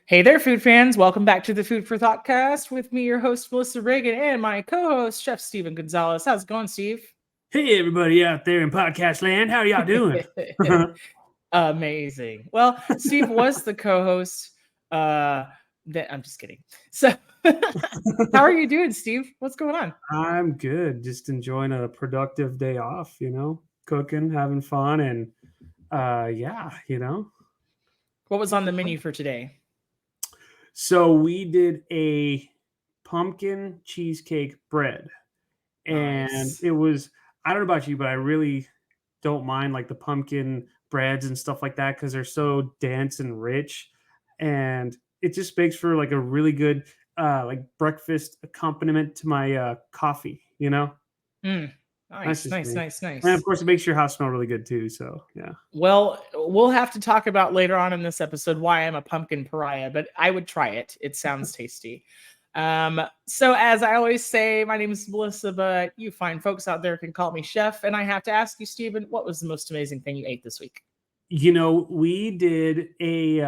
Hey there, food fans. Welcome back to the Food for Thought cast with me, your host, Melissa Reagan, and my co host, Chef Steven Gonzalez. How's it going, Steve? Hey, everybody out there in podcast land. How y'all doing? Amazing. Well, Steve was the co host. I'm just kidding. So, how are you doing, Steve? What's going on? I'm good. Just enjoying a productive day off, cooking, having fun. And yeah. What was on the menu for today? So we did a pumpkin cheesecake bread. And Nice. it was, I don't know about you, but I really don't mind like the pumpkin breads and stuff like that because they're so dense and rich. And it just makes for like a really good like breakfast accompaniment to my coffee. Mm, That's nice, just nice, me. nice, And of nice. course, it makes your house smell really good too. So yeah. Well, we'll have to talk about later on in this episode why I'm a pumpkin pariah, but I would try it. It sounds tasty. So as I always say, my name is Melissa, but you fine folks out there can call me Chef. And I have to ask you, Stephen, what was the most amazing thing you ate this week? We did a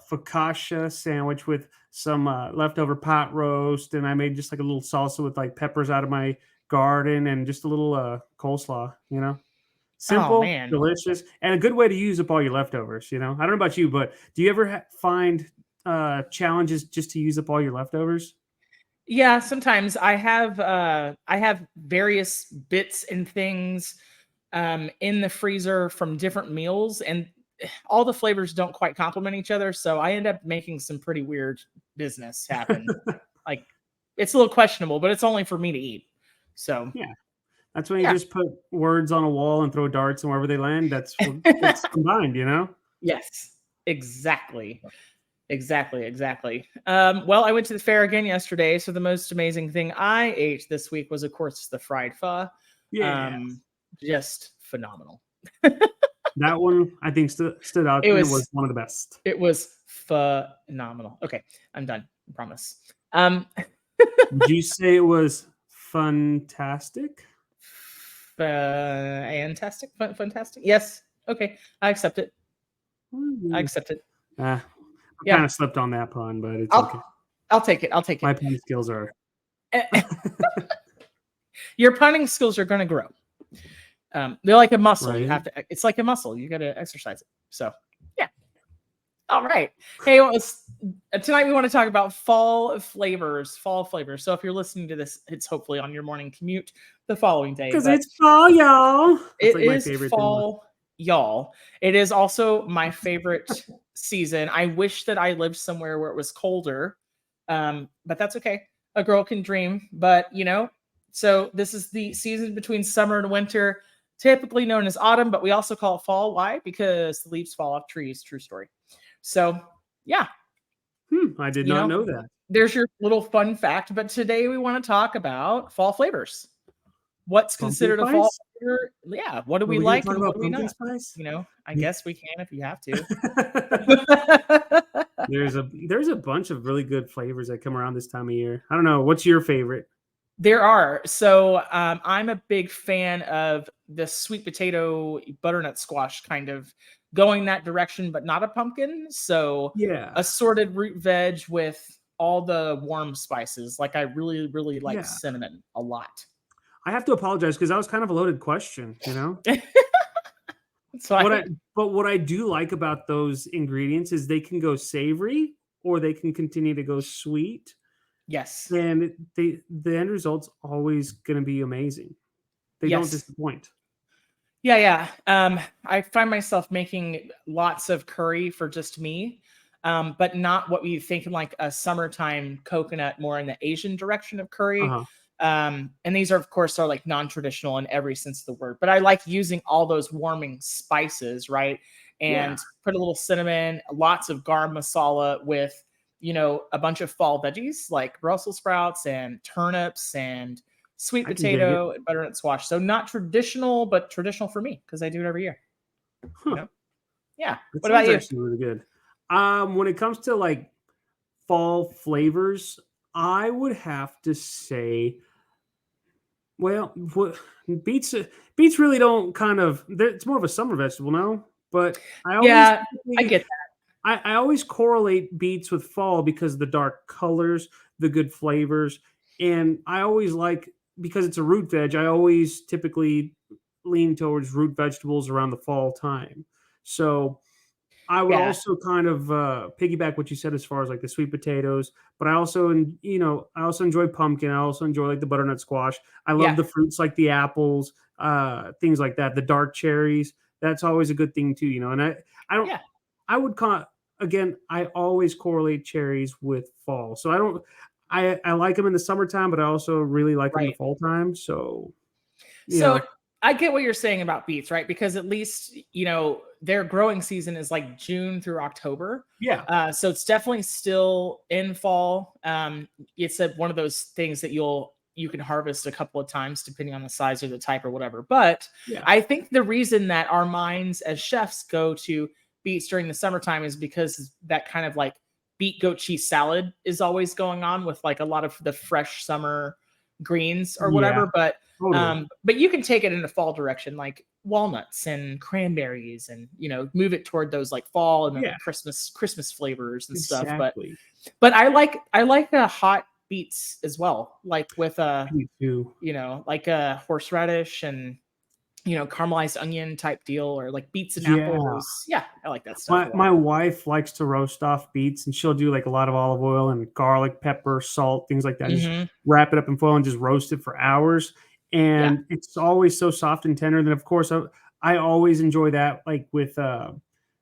focaccia sandwich with some leftover pot roast, and I made just like a little salsa with like peppers out of my garden and just a little coleslaw. Oh Simple, man. delicious, and a good way to use up all your leftovers. I don't know about you, but do you ever find challenges just to use up all your leftovers? Yeah, sometimes I have various bits and things in the freezer from different meals, and all the flavors don't quite complement each other, so I end up making some pretty weird business happen. Like, it's a little questionable, but it's only for me to eat. So, Yeah, that's when you yeah. just put words on a wall and throw darts, and wherever they land, it's combined. Yes, exactly. Exactly, exactly. Well, I went to the fair again yesterday, so the most amazing thing I ate this week was, of course, the fried pho. Yeah. Um, just phenomenal. That one I think stood out It and it was was one of the best. it was phenomenal. Okay, I'm done. I promise. Would you say it was fantastic? Fantastic, fantastic. Yes. Okay, I accept it. I Mm, accept it. I kind Yeah, of slipped on that pun, but it's okay. I'll I'll take it. I'll take My it. pun skills are. Your punning skills are going to grow. They're like a muscle. You Right. have to. It's like a muscle. You got to exercise it. So, yeah. All right. Hey, well, tonight we want to talk about fall flavors. Fall flavors. So if you're listening to this, it's hopefully on your morning commute the following day. Because But it's fall, y'all. That's it like my is favorite thing. fall, y'all. It is also my favorite season. I wish that I lived somewhere where it was colder, but that's okay. A girl can dream. But so this is the season between summer and winter, typically known as autumn, but we also call it fall. Why? Because the leaves fall off trees. True story. So yeah, I did you not know, know that. there's your little fun fact. But today we want to talk about fall flavors. What's Pumpkin considered a fall spice? flavor? Yeah, what do Are we we going to like talk and what about do we pumpkin not? spice? I guess we can if you have to. There's a bunch of really good flavors that come around this time of year. I don't know. What's your favorite? There are. So I'm a big fan of the sweet potato butternut squash kind of going that direction, but not a pumpkin. So Yeah. assorted root veg with all the warm spices. Like I really, really like Yeah. cinnamon a lot. I have to apologize because that was kind of a loaded question. It's What fine. I but what I do like about those ingredients is they can go savory or they can continue to go sweet, Yes. and the end result's always going to be amazing. They don't Yes. disappoint. Yeah, yeah. I find myself making lots of curry for just me, but not what we think in like a summertime coconut, more in the Asian direction of curry. Uh-huh. And these are, of course, are like non-traditional in every sense of the word. But I like using all those warming spices, right? Yeah. And put a little cinnamon, lots of garam masala with, a bunch of fall veggies like Brussels sprouts and turnips and sweet I can dig it. potato and butternut squash. So not traditional, but traditional for me because I do it every year. You Huh. know? Yeah. That What about sounds you? actually really good. When it comes to like fall flavors, I would have to say, well, beets beets really don't kind of. It's more of a summer vegetable, no. But I always Yeah, I typically get that. I always correlate beets with fall because of the dark colors, the good flavors, and I always like because it's a root veg. I always typically lean towards root vegetables around the fall time. So I would Yeah, also kind of piggyback what you said as far as like the sweet potatoes, but I also, I also enjoy pumpkin. I also enjoy like the butternut squash. I love yeah, the fruits like the apples, things like that. The dark cherries. That's always a good thing too, And I don't, yeah. I would call again. I always correlate cherries with fall, so I don't. I like them in the summertime, but I also really like them in the Right. fall time. So you So know, I get what you're saying about beets, right? Because at least, their growing season is like June through October. yeah, So it's definitely still in fall. It's one of those things that you can harvest a couple of times depending on the size or the type or whatever. But yeah, I think the reason that our minds as chefs go to beets during the summertime is because that kind of like beet goat cheese salad is always going on with like a lot of the fresh summer greens or yeah, whatever. But totally, but you can take it in a fall direction, like walnuts and cranberries, and move it toward those like fall and yeah, Christmas flavors and stuff. But exactly. I like hot beets as well, like with Me too. like a horseradish and caramelized onion type deal, or like beets and Yeah. apples. Yeah, I like that stuff My a lot. my wife likes to roast off beets, and she'll do, like, a lot of olive oil and garlic, pepper, salt, things like that, just Hmm. wrap it up in foil and just roast it for hours, Yeah. and it's always so soft and tender. And then, of course, I always enjoy that, like, with,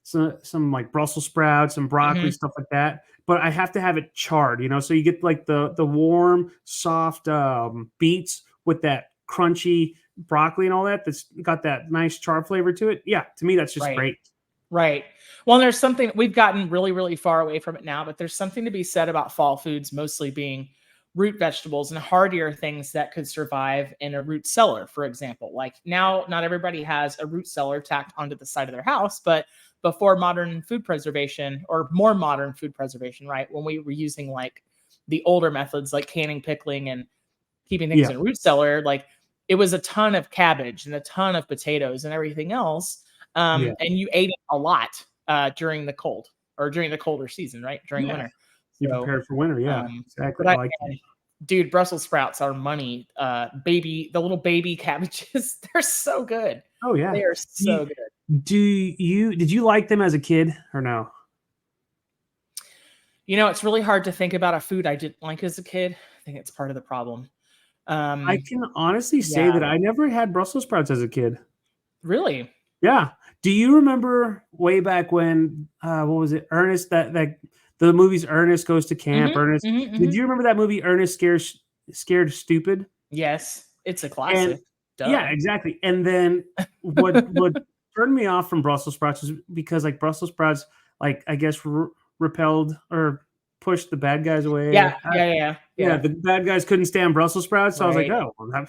some, like, Brussels sprouts and broccoli, Hmm. stuff like that, but I have to have it charred, so you get, like, the warm, soft, beets with that crunchy broccoli and all that that's got that nice char flavor to it. Yeah, to me, that's just Right. great. Right. Well, there's something we've gotten really, really far away from it now, but there's something to be said about fall foods mostly being root vegetables and hardier things that could survive in a root cellar, for example. Like now, not everybody has a root cellar tacked onto the side of their house, but before modern food preservation or more modern food preservation, right? When we were using like the older methods like canning, pickling, and keeping things Yeah. in a root cellar, like it was a ton of cabbage and a ton of potatoes and everything else. Yeah. And you ate it a lot during the cold or during the colder season, right? During Yeah. winter. You So, prepare for winter, yeah, um, exactly, but I like that. man, dude, Brussels sprouts are money. The little baby cabbages, they're so good. Oh, yeah. They are Do you so good. did you like them as a kid or no? It's really hard to think about a food I didn't like as a kid. I think it's part of the problem. I Um, can honestly say yeah, that I never had Brussels sprouts as a kid. really. Yeah. Do you remember way back when, what was it? Ernest, that the movies Ernest Goes to Camp, Hmm. Ernest Hmm. did Hmm. you remember that movie Ernest Scared Stupid? Yes, it's a And classic. yeah, Duh. exactly. And then what turned me off from Brussels sprouts is because like Brussels sprouts, like I guess repelled or pushed the bad guys away. Yeah, yeah, yeah, yeah, Yeah, yeah. the bad guys couldn't stand Brussels sprouts. So I was like, Right. oh, well,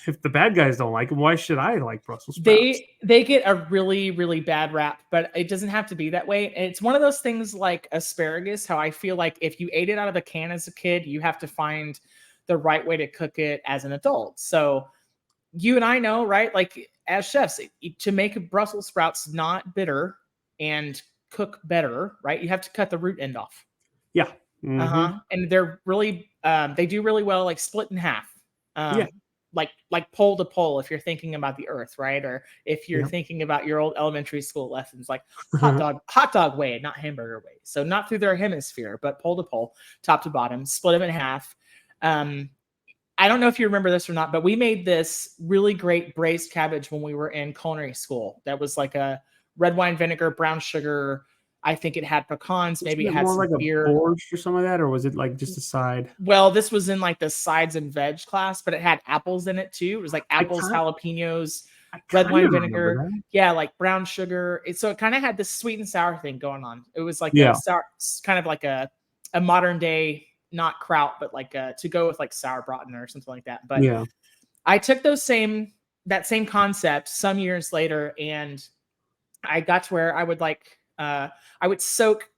if the bad guys don't like them, why should I like Brussels sprouts? They get a really, really bad rap, but it doesn't have to be that way. And it's one of those things like asparagus, how I feel like if you ate it out of a can as a kid, you have to find the right way to cook it as an adult. So you and I know, right? Like as chefs, to make Brussels sprouts not bitter and cook better, right? You have to cut the root end off. Yeah. Hmm. And they're really they do really well, like split in half. Yeah. Like pole to pole if you're thinking about the earth, right? Or if you're Yep. thinking about your old elementary school lessons, like hot dog way, not hamburger way. So not through their hemisphere, but pole to pole, top to bottom, split them in half. Um, I don't know if you remember this or not, but we made this really great braised cabbage when we were in culinary school. That was like a red wine vinegar, brown sugar. I think it had pecans, maybe Wasn't it it had more some like a beer. borscht or something like that, or was it like just a side? Well, this was in like the sides and veg class, but it had apples in it too. It was like I apples, kind jalapenos, I red kind wine of remember vinegar. that. Yeah, like brown sugar. So it kind of had this sweet and sour thing going on. It was like a Yeah. sour, kind of like a modern day, not kraut, but like to go with like sauerbraten or something like that. But Yeah. I took that same concept some years later, and I got to where I would soak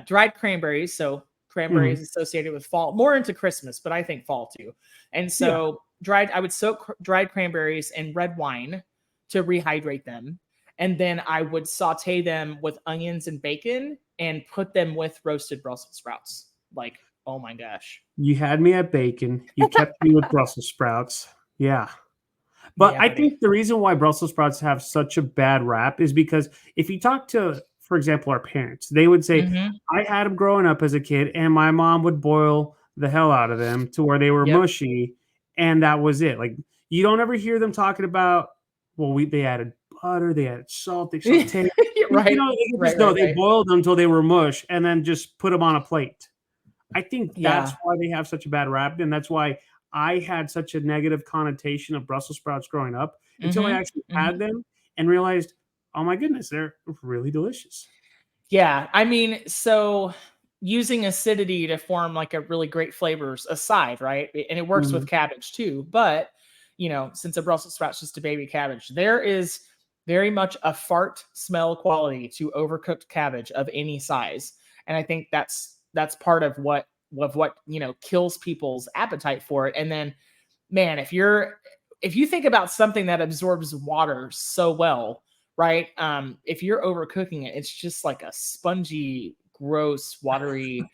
dried cranberries, so Mhm. cranberries associated with fall, more into Christmas, but I think fall too. And Yeah. so I would soak dried cranberries in red wine to rehydrate them, and then I would saute them with onions and bacon and put them with roasted Brussels sprouts. Like, oh my gosh. You had me at bacon. You kept me with Brussels sprouts. Yeah. But Yeah, I buddy. think the reason why Brussels sprouts have such a bad rap is because if you talk to, for example, our parents, they would say, Mhm. I had them growing up as a kid, and my mom would boil the hell out of them to where they were Yep. mushy, and that was it. Like, you don't ever hear them talking about, well, they added butter, they added salt, they sauteed. Right. They Right, just no, right, they right. boiled them until they were mush and then just put them on a plate. I think that's Yeah. why they have such a bad rap, and that's why I had such a negative connotation of Brussels sprouts growing up until I Mhm. actually had Mhm. them and realized, oh my goodness, they're really delicious. Yeah, I mean, so using acidity to form like a really great flavors aside, right? And it works with Mhm. cabbage too, but since a Brussels sprout's just a baby cabbage, there is very much a fart smell quality to overcooked cabbage of any size. And I think that's part of what kills people's appetite for it. And then man, if you think about something that absorbs water so well, right? If you're overcooking it, it's just like a spongy, gross, watery,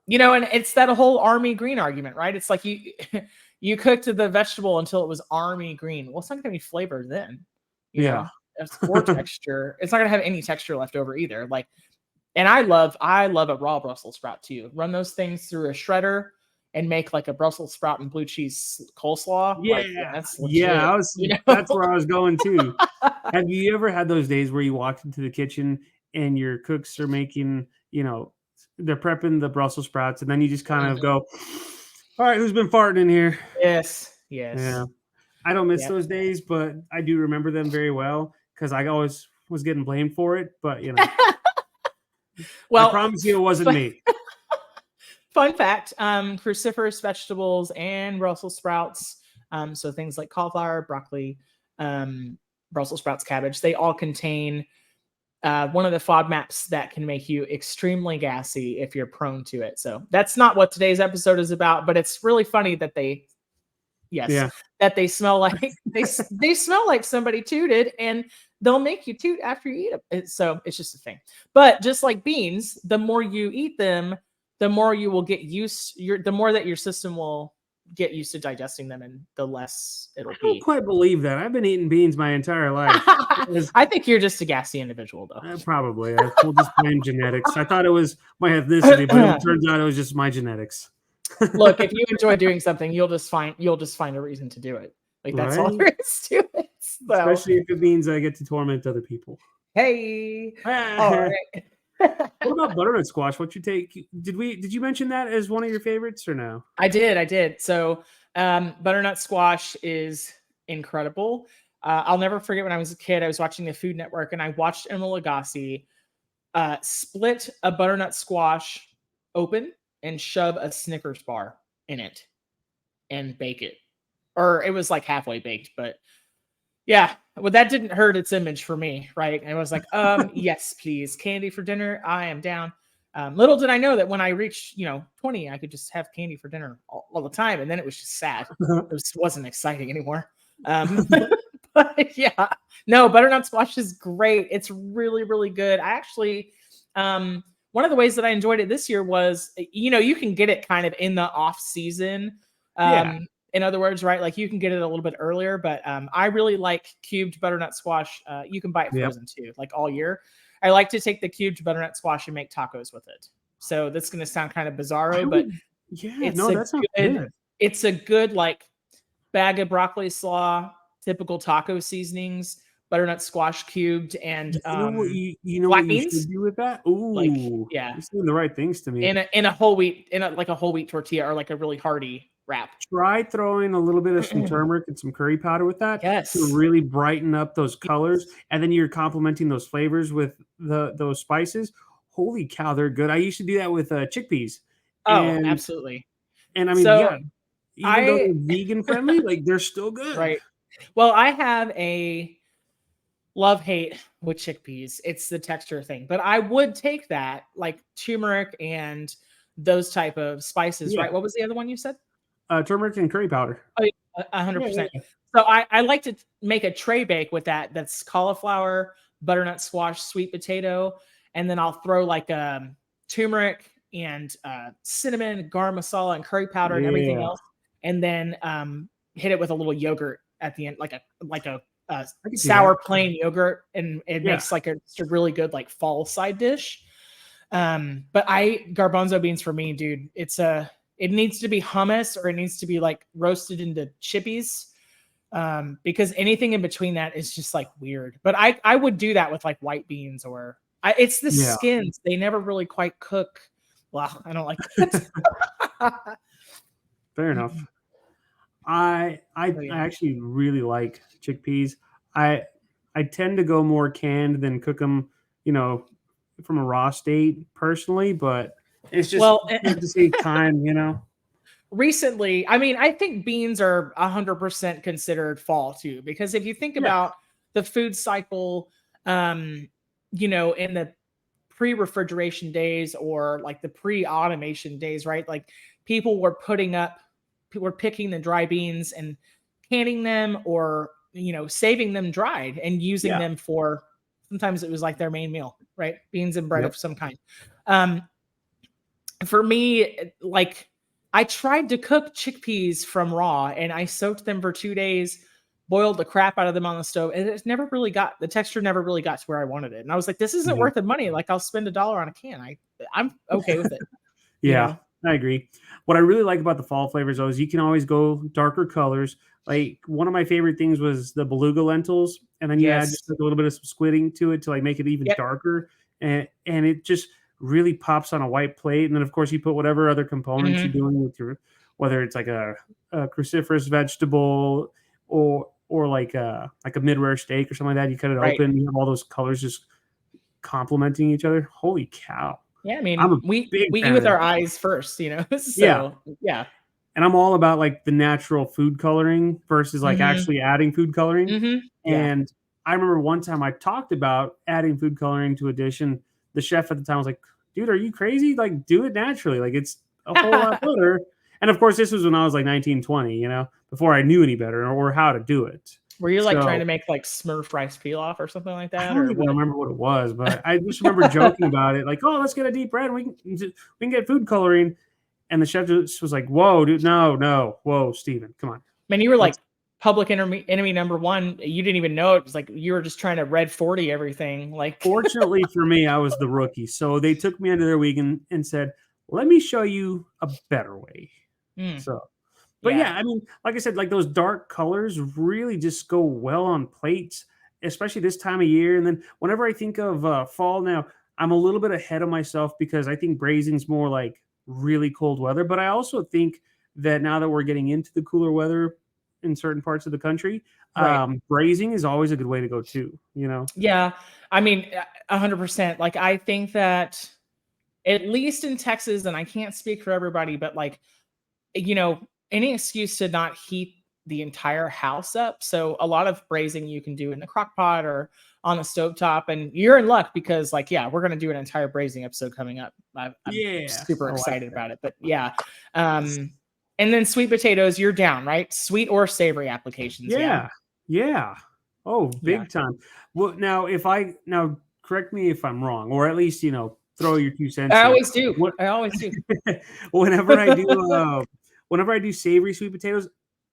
and it's that whole army green argument, right? It's like you you cooked the vegetable until it was army green. Well, it's not gonna be flavor then, you Yeah. know, or texture. It's not gonna have any texture left over either. Like, and I love a raw Brussels sprout too. Run those things through a shredder and make like a Brussels sprout and blue cheese coleslaw. Like, yeah, Yeah. that's Yeah, legit, I was you know? that's where I was going too. Have you ever had those days where you walked into the kitchen and your cooks are making, they're prepping the Brussels sprouts, and then you just kind of Mhm. go, "All right, who's been farting in here?" Yes, Yeah. yes. I don't miss Yep. those days, but I do remember them very well because I always was getting blamed for it. But I Well, promise you, it wasn't me. fun fact, cruciferous vegetables and Brussels sprouts, so things like cauliflower, broccoli, um, Brussels sprouts, cabbage, they all contain one of the FODMAPs that can make you extremely gassy if you're prone to it. So that's not what today's episode is about, but it's really funny that yes, Yeah. that they smell like they smell like somebody tooted, and they'll make you toot after you eat them. So it's just a thing. But just like beans, the more you eat them, the more you will get the more that your system will get used to digesting them, and the less I it'll don't be. quite believe that. I've been eating beans my entire life. Because I think you're just a gassy individual, probably we'll just blame genetics. I thought it was my ethnicity, but it though. turns out it was just my genetics. Look, if you enjoy doing something, you'll just find a reason to do it. Like that's all Right? there is to it. So, Especially if it means I get to torment other people. hey, all What right. about butternut squash? What you take? Did you mention that as one of your favorites or no? I did. So, butternut squash is incredible. I'll never forget when I was a kid. I was watching the Food Network, and I watched Emma Lagasse split a butternut squash open and shove a Snickers bar in it and bake it, or it was like halfway baked, but yeah, well, that didn't hurt its image for me, right? And I was like, yes, please, candy for dinner. I am down. Little did I know that when I reached, 20, I could just have candy for dinner all the time, and then it was just sad. It wasn't exciting anymore. But yeah, no, butternut squash is great. It's really, really good. I actually, one of the ways that I enjoyed it this year was, you can get it kind of in the off season. Yeah. In other words, right? Like you can get it a little bit earlier, but I really like cubed butternut squash. You can buy it Yep. frozen too, like all year. I like to take the cubed butternut squash and make tacos with it. So that's going to sound kind of I bizarro, but would Yeah, it's no, a that sounds good, good. it's a good like bag of broccoli slaw, typical taco seasonings, butternut squash cubed, and You know what black you beans. should do with that? Like, Ooh, yeah, you're saying the right things to me. in a whole wheat, like a whole wheat tortilla, or like a really hearty wrap. Try throwing a little bit of some turmeric and some curry powder with that to Yes. really brighten up those colors, Yes. and then you're complementing those flavors with those spices. Holy cow, they're good. I used to do that with chickpeas, Oh, and absolutely. I mean, So yeah, even though I they're vegan friendly, like they're still good. right. Well, I have a love hate with chickpeas. It's the texture thing, but I would take that like turmeric and those type of spices, Yeah, right? What was the other one you said? turmeric and curry powder. Oh, yeah, Yeah, yeah, 100%. yeah. So I like to make a tray bake with that. That's cauliflower, butternut squash sweet potato, and then I'll throw like turmeric and cinnamon, garam masala, and curry powder and everything Yeah, else, and then hit it with a little yogurt at the end, like a I can see that. sour plain yogurt, and it Yeah. makes like just a really good like fall side dish. But garbanzo beans for me, dude, it needs to be hummus or it needs to be like roasted into chippies. Because anything in between that is just like weird. But I would do that with like white beans or it's the Yeah. skins. They never really quite cook. Well, I don't like that. Fair enough. I Oh, yeah. actually really like chickpeas. I I tend to go more canned than cook them, you know, from a raw state personally, but it's just Well, good to save time, you know. recently, I mean, I think beans are 100% considered fall too, because if you think Yeah. about the food cycle, um, in the pre-refrigeration days or like the pre-automation days, right? Like people were picking the dry beans and canning them or saving them dried and using Yeah. them for sometimes it was like their main meal, right? Beans and bread Yep. of some kind. Um, for me, like I tried to cook chickpeas from raw and I soaked them for 2 days, boiled the crap out of them on the stove, and the texture never really got to where I wanted it. And I was like, this isn't Yeah. worth the money. Like I'll spend $1 on a can. I'm okay with it, you Yeah, know? I agree. What I really like about the fall flavors though is you can always go darker colors. Like one of my favorite things was the beluga lentils, and then you add Yes. just like a little bit of some squidding to it to like make it even Yep. darker, and it just really pops on a white plate. And then of course you put whatever other components you're Mhm. doing with your, whether it's like a cruciferous vegetable or like a mid rare steak or something like that. You cut it Right. open, you have all those colors just complementing each other. Holy cow! Yeah. I I'm mean, a we big we eat fan of with that. our eyes first, Yeah, so yeah. and I'm all about like the natural food coloring versus like Mhm. actually adding food coloring. Mhm. Yeah. And I remember one time I talked about adding food coloring to a dish, and the chef at the time was like, "Dude, are you crazy? Like, do it naturally. Like, it's a whole lot better." And of course, this was when I was like 19, 20, before I knew any better or how to do it. Were you like trying So to make like Smurf rice pilaf or something like I that, don't or even what? remember what it was, but I just remember joking about it, like, "Oh, let's get a deep red. We can get food coloring." And the chef just was like, "Whoa, dude, no, no, whoa, Steven, come on, Man, you were like let's." public enemy number one. You didn't even know it was like you were just trying to red 40 everything. Like, Fortunately for me, I was the rookie, so they took me under their wing and said, "Let me show you a better way." mm, So, but yeah, yeah, I mean, like I said, like those dark colors really just go well on plates, especially this time of year. And then whenever I think of fall now, I'm a little bit ahead of myself because I think braising's more like really cold weather. But I also think that now that we're getting into the cooler weather in certain parts of the country, right. braising is always a good way to go too. You know? Yeah. I mean, 100%. Like, I think that at least in Texas, and I can't speak for everybody, but like, any excuse to not heat the entire house up. So a lot of braising you can do in the crock pot or on the stovetop. And you're in luck because, like, yeah, we're going to do an entire braising episode coming up. I'm Yeah, super I like excited that. about it. But yeah. And then sweet potatoes, you're down, right? Sweet or savory applications. Yeah. Yeah, yeah. Oh, Yeah. big time. Well, now correct me if I'm wrong, or at least throw your 2 cents I in. always do. What I always do. whenever I do, whenever I do savory sweet potatoes,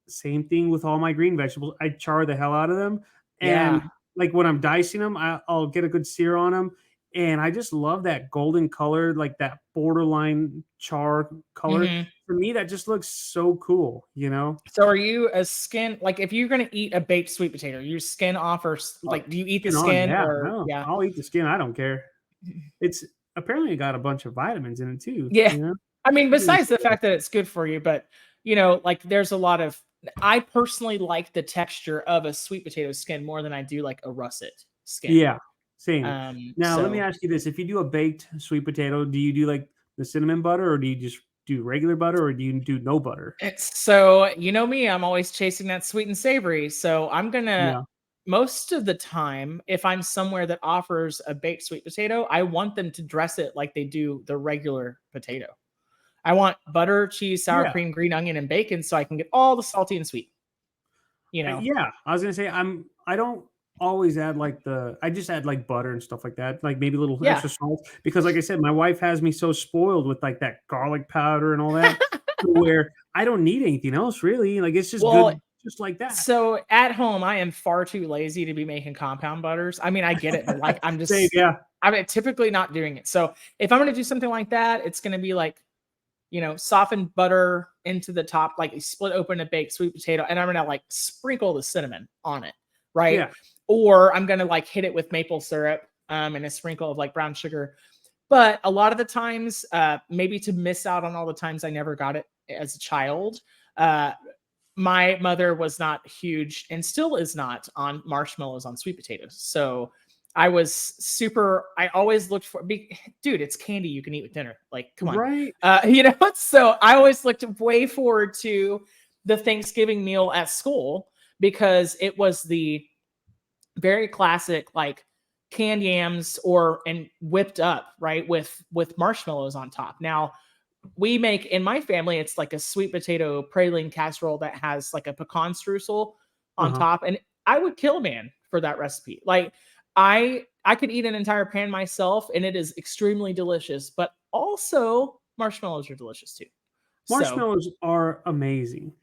same thing with all my green vegetables. I char the hell out of them, and Yeah. like when I'm dicing them, I'll get a good sear on them, and I just love that golden color, like that borderline char color. Mhm. For me, that just looks so cool, you know. So are you a skin like if you're gonna eat a baked sweet potato, you skin off or Oh, like do you eat the skin on, skin yeah, or no, yeah? I'll eat the skin, I don't care. It's apparently got a bunch of vitamins in it too, Yeah. you know? I mean, Pretty besides the cool. fact that it's good for you, but like there's a lot of I personally like the texture of a sweet potato skin more than I do like a russet skin. Yeah, same. Now let me So ask you this, if you do a baked sweet potato, do you do, like, the cinnamon butter, or do you just do regular butter, or do you do no butter? you know me, I'm always chasing that sweet and savory. So I'm gonna Yeah. most of the time, if I'm somewhere that offers a baked sweet potato, I want them to dress it like they do the regular potato. I want butter, cheese, sour Yeah. cream, green onion, and bacon so I can get all the salty and sweet, you know? Yeah, I was gonna say I don't always add like I just add like butter and stuff like that, like maybe a little Yeah. extra salt because, like I said, my wife has me so spoiled with like that garlic powder and all that, where I don't need anything else really. Like it's just Well, good, just like that. so at home, I am far too lazy to be making compound butters. I mean, I get it, but like Same, yeah. I'm typically not doing it. So if I'm gonna do something like that, it's gonna be like, soften butter into the top, like you split open a baked sweet potato, and I'm gonna like sprinkle the cinnamon on it, right? Yeah. Or I'm gonna like hit it with maple syrup, and a sprinkle of like brown sugar. But a lot of the times, maybe to miss out on all the times I never got it as a child, uh, my mother was not huge and still is not on marshmallows on sweet potatoes. So I always looked dude, it's candy you can eat with dinner. Like, come on. Right. So I always looked way forward to the Thanksgiving meal at school because it was the very classic, like canned yams and whipped up, right? With marshmallows on top. Now, we make in my family, it's like a sweet potato praline casserole that has like a pecan streusel on Uh-huh. top. And I would kill a man for that recipe. Like I could eat an entire pan myself and it is extremely delicious, but also marshmallows are delicious too. So Marshmallows are amazing.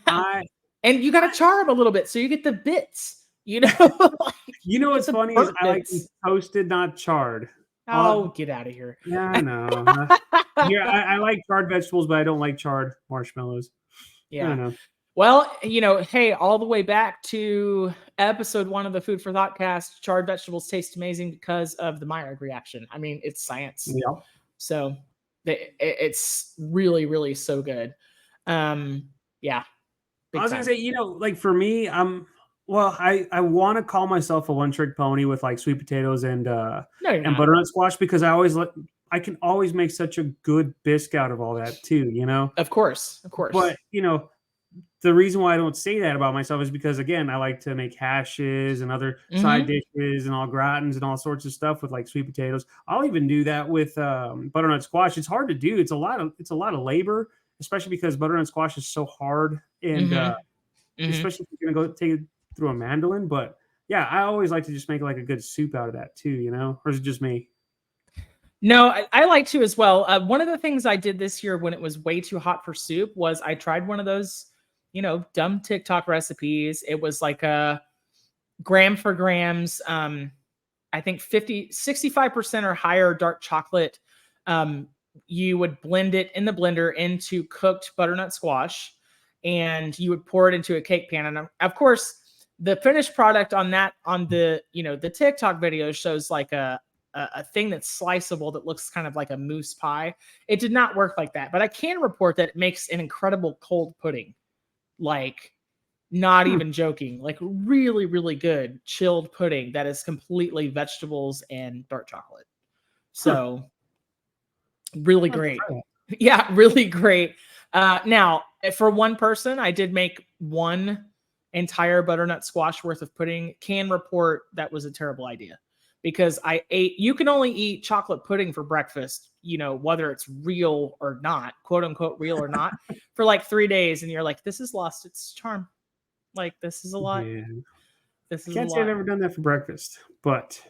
I and you gotta char them a little bit so you get the bits, like, You know get what's the funny is burnt I like them bits. toasted, not charred. Oh, get out of here. Yeah, I know. Yeah, I like charred vegetables, but I don't like charred marshmallows. I Yeah. don't know. Well, hey, all the way back to episode 1 of the Food for Thought cast, charred vegetables taste amazing because of the Maillard reaction. I mean, it's science. Yeah. So it's really, really so good. Yeah, I big was gonna time. say, like for me, well, I want to call myself a one trick pony with like sweet potatoes No, you're and not. butternut squash because I can always make such a good bisque out of all that too. Of course, of course. But the reason why I don't say that about myself is because again, I like to make hashes and other side Hmm. dishes and all gratins and all sorts of stuff with like sweet potatoes. I'll even do that with butternut squash. It's hard to do. It's a lot of labor, especially because butternut squash is so hard and Hmm. Hmm. especially if you're gonna go take it through a mandolin. But yeah, I always like to just make like a good soup out of that too. Or is it just me? No, I like to as well. One of the things I did this year when it was way too hot for soup was I tried one of those, dumb TikTok recipes. It was like a gram for grams. I think 65% or higher dark chocolate. Um, you would blend it in the blender into cooked butternut squash and you would pour it into a cake pan. And of course, the finished product on the TikTok video shows like a thing that's sliceable that looks kind of like a mousse pie. It did not work like that, but I can report that it makes an incredible cold pudding. Like, not Hmm. even joking, like really, really good chilled pudding that is completely vegetables and dark chocolate. Huh. So really I'll have to great. try Yeah, really great. Now, for one person, I did make one entire butternut squash worth of pudding. Can report that was a terrible idea because you can only eat chocolate pudding for breakfast, whether it's real or not, quote unquote, real or not, for like 3 days. And you're like, this has lost its charm. Like, this is a that. lot. Yeah. This I is a can't say I've lot. ever done that for breakfast, but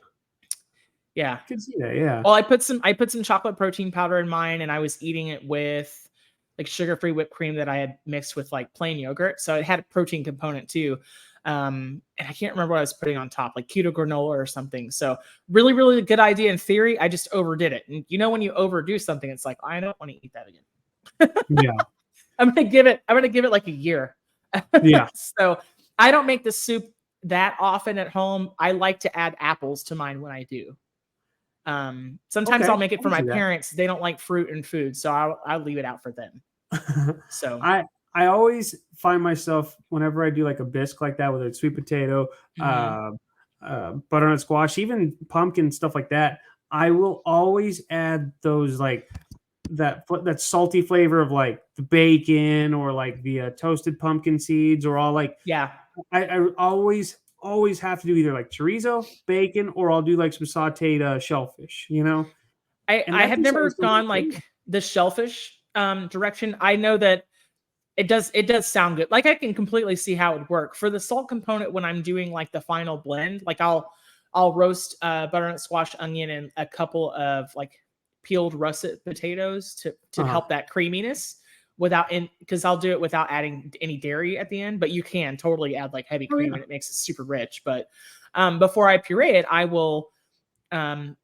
Yeah. I can see that. Yeah. Well, I put some chocolate protein powder in mine and I was eating it with like sugar-free whipped cream that I had mixed with like plain yogurt. So it had a protein component too. And I can't remember what I was putting on top, like keto granola or something. So really, really good idea in theory. I just overdid it. And when you overdo something, it's like, I don't want to eat that again. Yeah. I'm gonna give it like a year. Yeah. So I don't make the soup that often at home. I like to add apples to mine when I do. Sometimes I'll Okay. make it I for can my see that. parents. They don't like fruit and food, so I'll leave it out for them. So, I always find myself whenever I do like a bisque like that, whether it's sweet potato, mhm. butternut squash, even pumpkin stuff like that. I will always add those like that salty flavor of like the bacon or like the toasted pumpkin seeds or all like Yeah, I always have to do either like chorizo, bacon, or I'll do like some sautéed shellfish. I And I that have just never adds so much gone flavor. like the shellfish direction. I know that it does sound good. Like I can completely see how it would work for the salt component when I'm doing like the final blend. Like I'll roast butternut squash, onion, and a couple of like peeled russet potatoes to Uh-huh. help that creaminess without in because I'll do it without adding any dairy at the end. But you can totally add like heavy Oh cream yeah. and it makes it super rich. But before I puree it, um,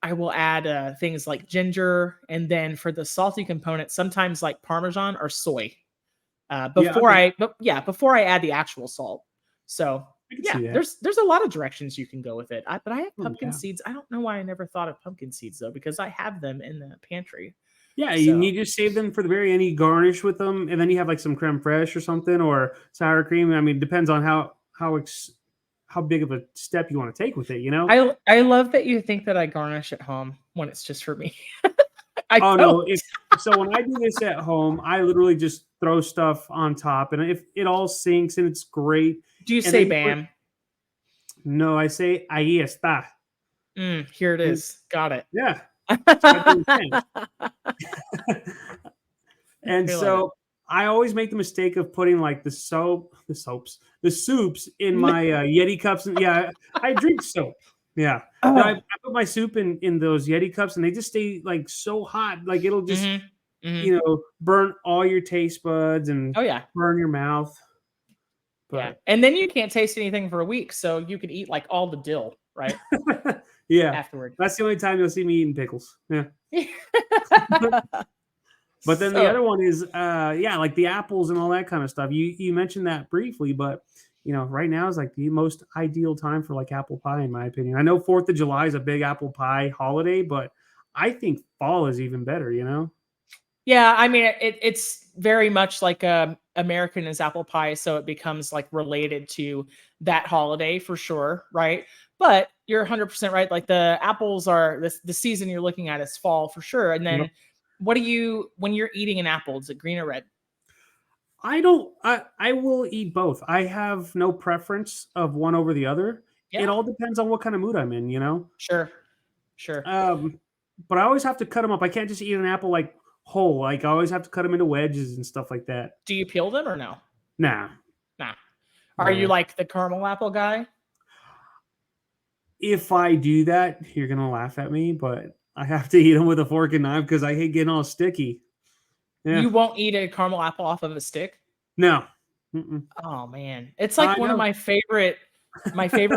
I will add things like ginger, and then for the salty component, sometimes like Parmesan or soy. Yeah. Okay. Before I add the actual salt. So I can yeah, see that. there's a lot of directions you can go with it. But I have Oh pumpkin yeah. seeds. I don't know why I never thought of pumpkin seeds though, because I have them in the pantry. Yeah, you So just save them for the very end. You garnish with them, and then you have like some creme fraiche or something, or sour cream. I mean, it depends on how big of a step you want to take with it. You know? I love that you think that I garnish at home when it's just for me. I Oh don't. no! If so, when I do this at home, I literally just throw stuff on top, and if it all sinks and it's great, Do you and say then you put bam? no, I say ahí está. Here it And is. Got it. yeah, it's right there in Spanish. And I love it. so I always make the mistake of putting like the soups in my Yeti cups. And yeah, I drink soap. Yeah. Then I Oh. put my soup in those Yeti cups and they just stay like so hot. Like it'll just, hmm hmm burn all your taste buds and Oh yeah. burn your mouth. Yeah. But And then you can't taste anything for a week, so you could eat like all the dill, right? yeah, Afterward. that's the only time you'll see me eating pickles. Yeah. But then the So other one is, yeah, like the apples and all that kind of stuff. You mentioned that briefly, but right now is like the most ideal time for like apple pie, in my opinion. I know Fourth of July is a big apple pie holiday, but I think fall is even better. yeah, I mean it's very much like American is apple pie, so it becomes like related to that holiday for sure, right? But you're 100% right. Like the apples are the season you're looking at is fall for sure. And Yep. then what do you when you're eating an apple, is it green or red? I don't. I will eat both. I have no preference of one over the other. It Yeah, all depends on what kind of mood I'm in. sure. Sure. Um, but I always have to cut them up. I can't just eat an apple like whole. Like I always have to cut them into wedges and stuff like that. Do you peel them or no? Nah, Nah. Are you nah. like the caramel apple guy? If I do that, you're gonna laugh at me, but I have to eat them with a fork and knife because I hate getting all sticky. Yeah, You won't eat a caramel apple off of a stick? no. Mm-mm. Oh man. It's I like one of know my favorite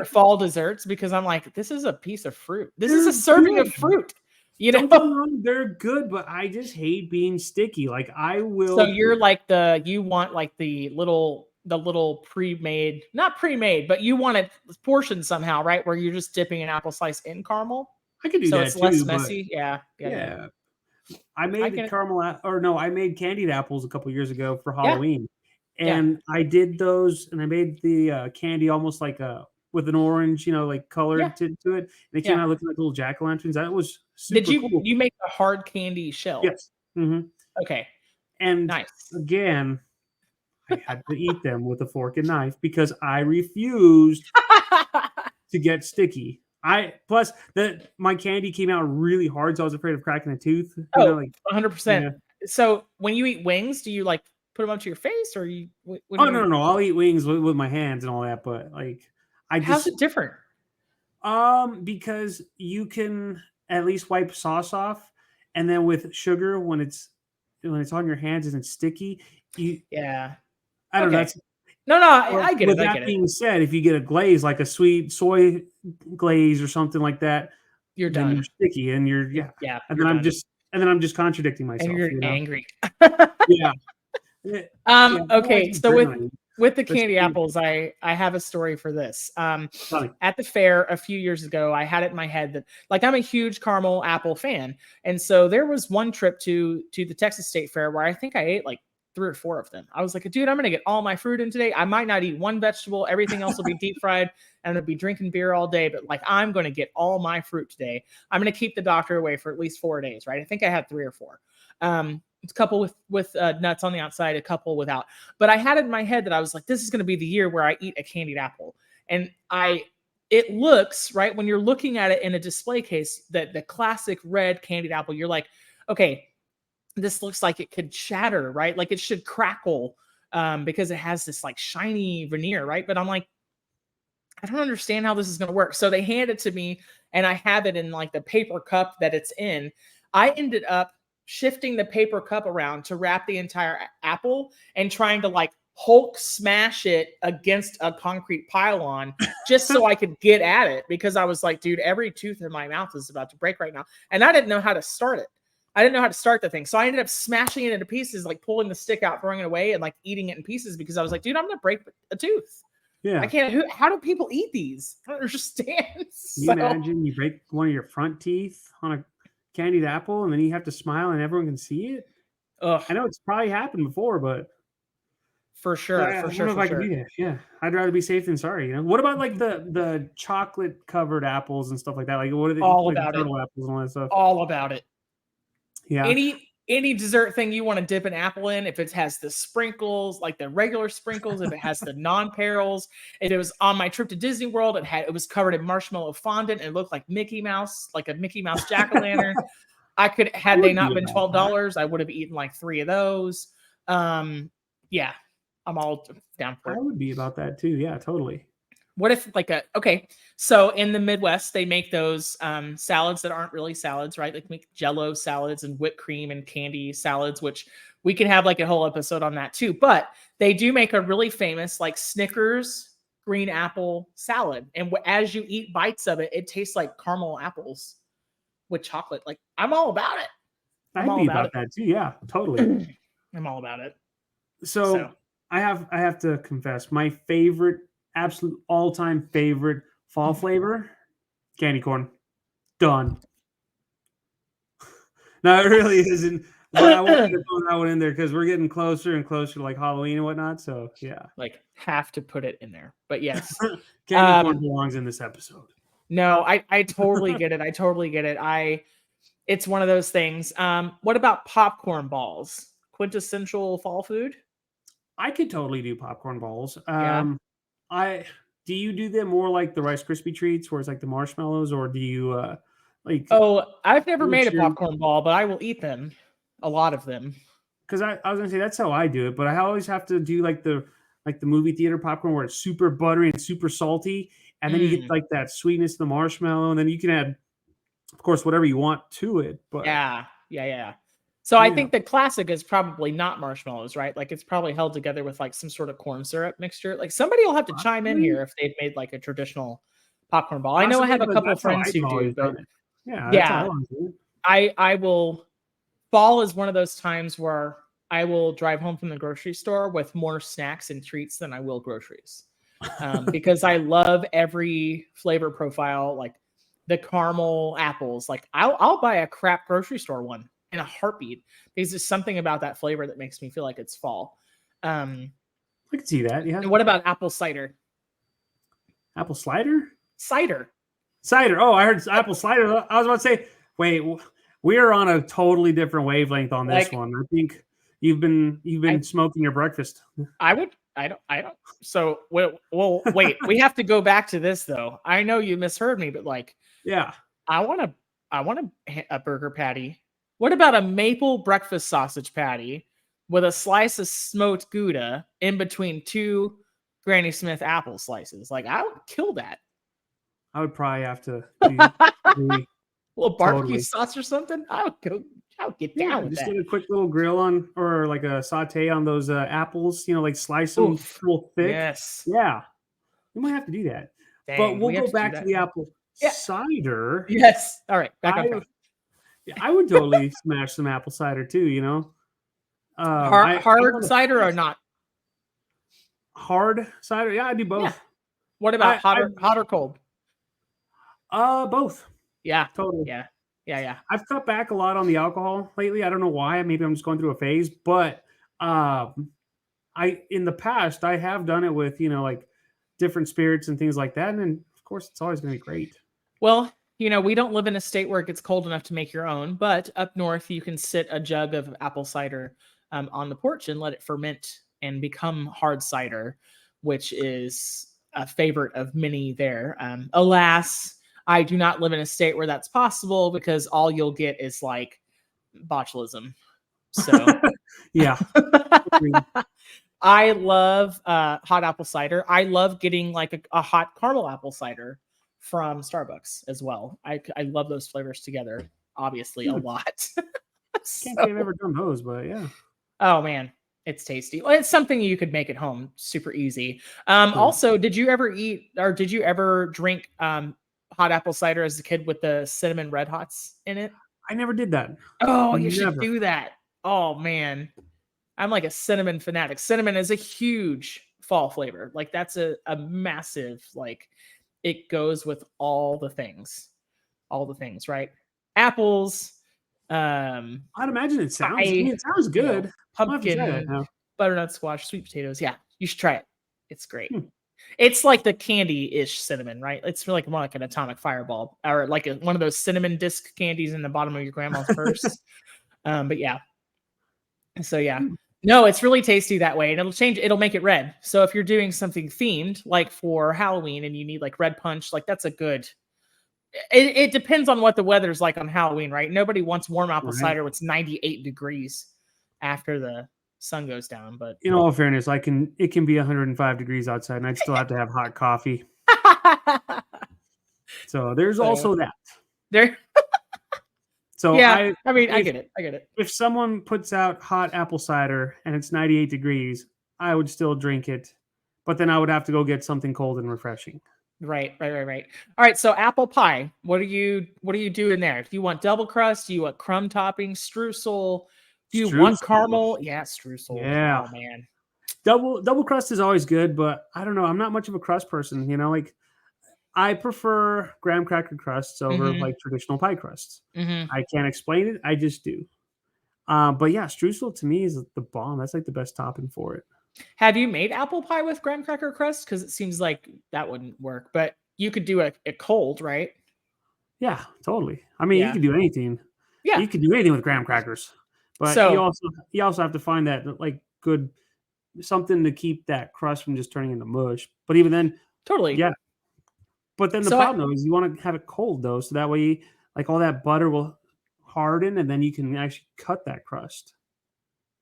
fall desserts because I'm like, this is a piece of fruit. This is a they're serving of good. fruit, you Don't get me know? wrong, they're good, but I just hate being sticky. Like I So will. you're like you want like the little pre-made, not pre-made, but you want it portioned somehow, right? Where you're just dipping an apple slice in caramel. I could do So it's that less too, but messy. Yeah. Yeah. Yeah. yeah, I I made get it. or no, I made candied apples a couple years ago for Yeah. Halloween, Yeah. and I did those, and I made the candy almost like a with an orange, like Yeah. colored to it, and they came Yeah. out looking like little jack o' lanterns. That was Did super you cool. you make a hard candy shell? Yes. Okay. And Nice. again, I had to eat them with a fork and knife because I refused to get sticky. I plus that my candy came out really hard, so I was afraid of cracking a tooth. Oh, Like 100%. yeah. So when you eat wings, do you like put them up to your face or what do Oh no, you no, no! I'll eat wings with my hands and all that, but like I how's just it different? because you can at least wipe sauce off, and then with sugar when it's on your hands and it's sticky, you Yeah. I don't know. Okay. That's No, no, Well, I get with it. I that get it. being said, if you get a glaze, like a sweet soy glaze or something like that, You're then you're done. sticky and you're yeah. Yeah, And you're then I'm done. just and then I'm just contradicting And myself, you're angry. Yeah. Yeah. Yeah. I like Okay, to so with adrenaline, with the but candy sticky apples, I have a story for this. funny. At the fair a few years ago, I had it in my head that like I'm a huge caramel apple fan, and so there was one trip to the Texas State Fair where I think I ate like 3 or 4 of them. I was like, dude, I'm gonna get all my fruit in today. I might not eat one vegetable. Everything else will be deep fried, and I'm gonna be drinking beer all day. But like, I'm gonna get all my fruit today. I'm gonna keep the doctor away for at least 4 days, right? I think I had 3 or 4. It's a couple with nuts on the outside, a couple without. But I had it in my head that I was like, this is going to be the year where I eat a candied apple. And it looks right when you're looking at it in a display case that the classic red candied apple, you're like, okay, this looks like it could shatter, right? Like it should crackle because it has this like shiny veneer, right? But I'm like, I don't understand how this is going to work. So they hand it to me and I have it in like the paper cup that it's in. I ended up shifting the paper cup around to wrap the entire apple and trying to like Hulk smash it against a concrete pylon just so I could get at it because I was like, dude, every tooth in my mouth is about to break right now. And I didn't know how to start it. I didn't know how to start the thing. So I ended up smashing it into pieces, like pulling the stick out, throwing it away, and like eating it in pieces because I was like, dude, I'm going to break a tooth. Yeah. I can't. How do people eat these? I don't understand. Can you So, imagine you break one of your front teeth on a candied apple and then you have to smile and everyone can see it? ugh, I know it's probably happened before, but for sure, I for don't sure, know if for I can sure. do that. Yeah, I'd rather be safe than sorry. You know, what about like the chocolate covered apples and stuff like that? Like what are they All like the about it. turtle apples and all that stuff? All about it. Yeah, Any dessert thing you want to dip an apple in, if it has the sprinkles, like the regular sprinkles, if it has the non-perils, if it was on my trip to Disney World, it was covered in marshmallow fondant and it looked like Mickey Mouse, like a Mickey Mouse jack-o'-lantern. I could, I had they would be not been about that. $12, I would have eaten like 3 of those. Yeah, I'm all down for I it. would be about that too. Yeah, totally. What if like okay, so in the Midwest they make those salads that aren't really salads, right? Like make Jello salads and whipped cream and candy salads, which we can have like a whole episode on that too. But they do make a really famous like Snickers green apple salad, and as you eat bites of it, it tastes like caramel apples with chocolate. Like I'm all about it. I'm I'd all be about about that too. Yeah, totally. it. I'm all about it. So So I have to confess, my favorite, absolute all time favorite fall flavor, candy corn. Done. No, it really isn't. But I wanted to throw that one in there because we're getting closer and closer to like Halloween and whatnot. So yeah, like have to put it in there. But yes. candy corn belongs in this episode. No, I totally get it. I totally get it. It's one of those things. What about popcorn balls? Quintessential fall food? I could totally do popcorn balls. Yeah. I do you do them more like the Rice Krispie treats, where it's like the marshmallows, or do you like Oh, I've never made what's a your popcorn ball, but I will eat them. A lot of them. because I was gonna say that's how I do it, but I always have to do like the movie theater popcorn where it's super buttery and super salty, and then you get Mm, like that sweetness of the marshmallow, and then you can add, of course, whatever you want to it. But yeah. Yeah. Yeah. So I yeah, think the classic is probably not marshmallows, right? Like it's probably held together with like some sort of corn syrup mixture. Like somebody will have to chime in possibly, here if they've made like a traditional popcorn ball. I know I possibly, have a but couple of that's how friends I've who do, always but done it. Yeah, that's how I yeah, always do it. I will fall is one of those times where I will drive home from the grocery store with more snacks and treats than I will groceries. Because I love every flavor profile, like the caramel apples. Like I'll buy a crap grocery store one in a heartbeat because there's something about that flavor that makes me feel like it's fall. Um, I can see that. Yeah, and what about apple cider? apple slider. Cider. Cider. Oh, I heard apple cider. I was about to say, wait, we are on a totally different wavelength on this Like one. I think you've been I smoking your breakfast. I would I don't so well wait, we have to go back to this though. I know you misheard me, but like Yeah. I want a a burger patty. What about a maple breakfast sausage patty with a slice of smoked Gouda in between two Granny Smith apple slices? Like I would kill that. I would probably have to do agree Little barbecue totally. sauce or something. I would go. I would get Yeah, down with just that. get a quick little grill on or like a saute on those apples, like slice them Oof. real thick. Yes. Yeah, we might have to do that. But Dang. we'll We have go to do back to that. the apple Yeah. cider. Yes. All right. Back on I track. yeah, I would totally smash some apple cider too. I'm Hard on the cider or fence. not? Hard cider. Yeah, I do Yeah. both. What about I hot or cold? both. Yeah. Totally. Yeah. Yeah. Yeah. I've cut back a lot on the alcohol lately. I don't know why. Maybe I'm just going through a phase, but I in the past I have done it with, like different spirits and things like that. And then of course it's always gonna be great. Well, we don't live in a state where it gets cold enough to make your own, but up north, you can sit a jug of apple cider on the porch and let it ferment and become hard cider, which is a favorite of many there. Alas, I do not live in a state where that's possible because all you'll get is like botulism. So Yeah. Agreed. I love hot apple cider. I love getting like a hot caramel apple cider from Starbucks as well. I love those flavors together, obviously, a Hmm. lot. Can't say I've So, ever done those, but yeah. oh man, it's tasty. Well, it's something you could make at home, super easy. True. Also, did you ever eat or did you ever drink hot apple cider as a kid with the cinnamon red hots in it? I never did that. Oh, you should Never. do that. Oh man, I'm like a cinnamon fanatic. Cinnamon is a huge fall flavor. Like that's a massive like it goes with all the things. All the things, right? Apples, I'd imagine it sounds. I pie, mean, it sounds you know, good. I'll have to try that pumpkin, now. butternut squash, sweet potatoes. Yeah, you should try it. It's great. Hmm. It's like the candy-ish cinnamon, right? It's like more like an atomic fireball or like one of those cinnamon disc candies in the bottom of your grandma's purse. But yeah, so yeah. Hmm. No, it's really tasty that way, and it'll make it red. So if you're doing something themed, like for Halloween, and you need like red punch, like that's a good. It depends on what the weather's like on Halloween, right? Nobody wants warm apple Right. cider when it's 98 degrees after the sun goes down, but In all fairness, it can be 105 degrees outside, and I'd still have to have hot coffee. So there's so also that. there, So yeah. I mean, I if get it. I get it. if someone puts out hot apple cider and it's 98 degrees, I would still drink it, but then I would have to go get something cold and refreshing. Right, right, right, right. All right. So apple pie. What do you do in there? Do you want double crust? Do you want crumb topping, streusel? Do you want Streusel. caramel? Yeah, streusel. Yeah. Oh man. Double crust is always good, but I don't know. I'm not much of a crust person, like I prefer graham cracker crusts over Mm-hmm. like traditional pie crusts. Mm-hmm. I can't explain it. I just do. But yeah, streusel to me is the bomb. That's like the best topping for it. Have you made apple pie with graham cracker crust? Because it seems like that wouldn't work, but you could do a cold, right? Yeah, totally. I mean, you Yeah. can do anything. Yeah. You can do anything with graham crackers, but So you also have to find that like good something to keep that crust from just turning into mush. But even then, totally. yeah. But then the So I problem though is you want to have it cold though, so that way like all that butter will harden, and then you can actually cut that crust.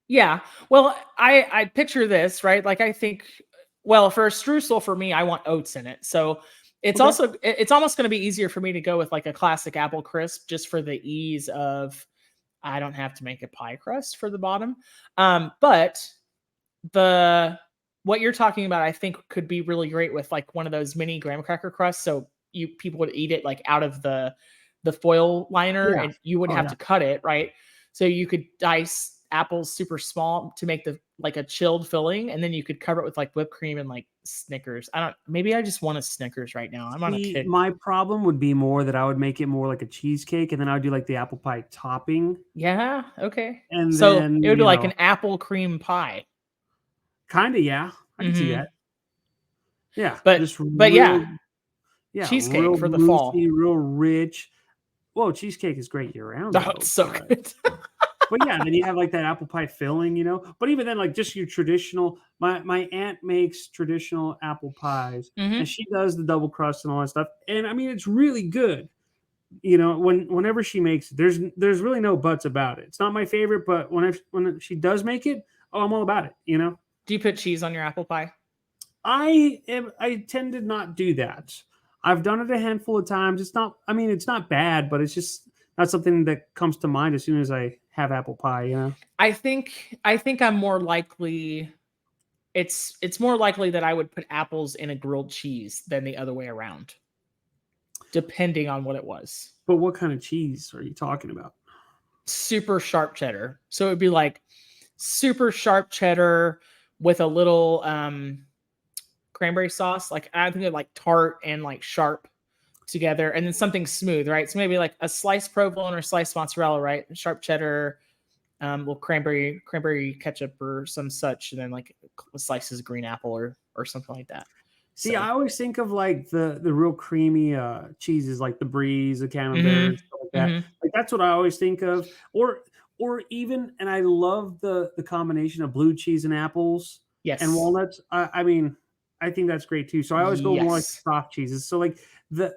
yeah. Well, I picture this, right? Like I think well, for a streusel for me, I want oats in it. So Okay. it's almost going to be easier for me to go with like a classic apple crisp just for the ease of I don't have to make a pie crust for the bottom. But the what you're talking about, I think could be really great with like one of those mini graham cracker crusts. So you people would eat it like out of the foil liner, Yeah. and you would Oh have yeah. to cut it, right? So you could dice apples super small to make the like a chilled filling, and then you could cover it with like whipped cream and like Snickers. I don't. Maybe I just want a Snickers right now. I'm on a See, kick. my problem would be more that I would make it more like a cheesecake, and then I would do like the apple pie topping, Yeah. Okay. and So then it would be like an apple cream pie. kind of yeah, I can see Hmm. that. Yeah, But just yeah, real, yeah, cheesecake real for the fall. juicy, real rich. Well, cheesecake is great year round Oh, though, it's so good. but yeah, then you have like that apple pie filling. But even then, like just your traditional. My aunt makes traditional apple pies, and Hmm. she does the double crust and all that stuff, and I mean it's really good. Whenever she makes it, there's really no buts about it. It's not my favorite, but when she does make it, oh, I'm all about it. Do you put cheese on your apple pie? I tend to not do that. I've done it a handful of times. It's not bad, but it's just not something that comes to mind as soon as I have apple pie. I think I'm more likely it's more likely that I would put apples in a grilled cheese than the other way around, depending on what it was. But what kind of cheese are you talking about? Super sharp cheddar. So it would be like super sharp cheddar with a little cranberry sauce. Like I think of like tart and like sharp together, and then something smooth, right? So maybe like a sliced provolone or sliced mozzarella, right? Sharp cheddar, little cranberry ketchup or some such, and then like slices of green apple or something like that. See, So, I always think of like the real creamy cheeses, like the brie, the camembert, hmm and stuff like that. hmm Like that's what I always think of. Or even, and I love the combination of blue cheese and apples and yes, walnuts. I mean, I think that's great too. So I always go more like yes, soft cheeses. So like the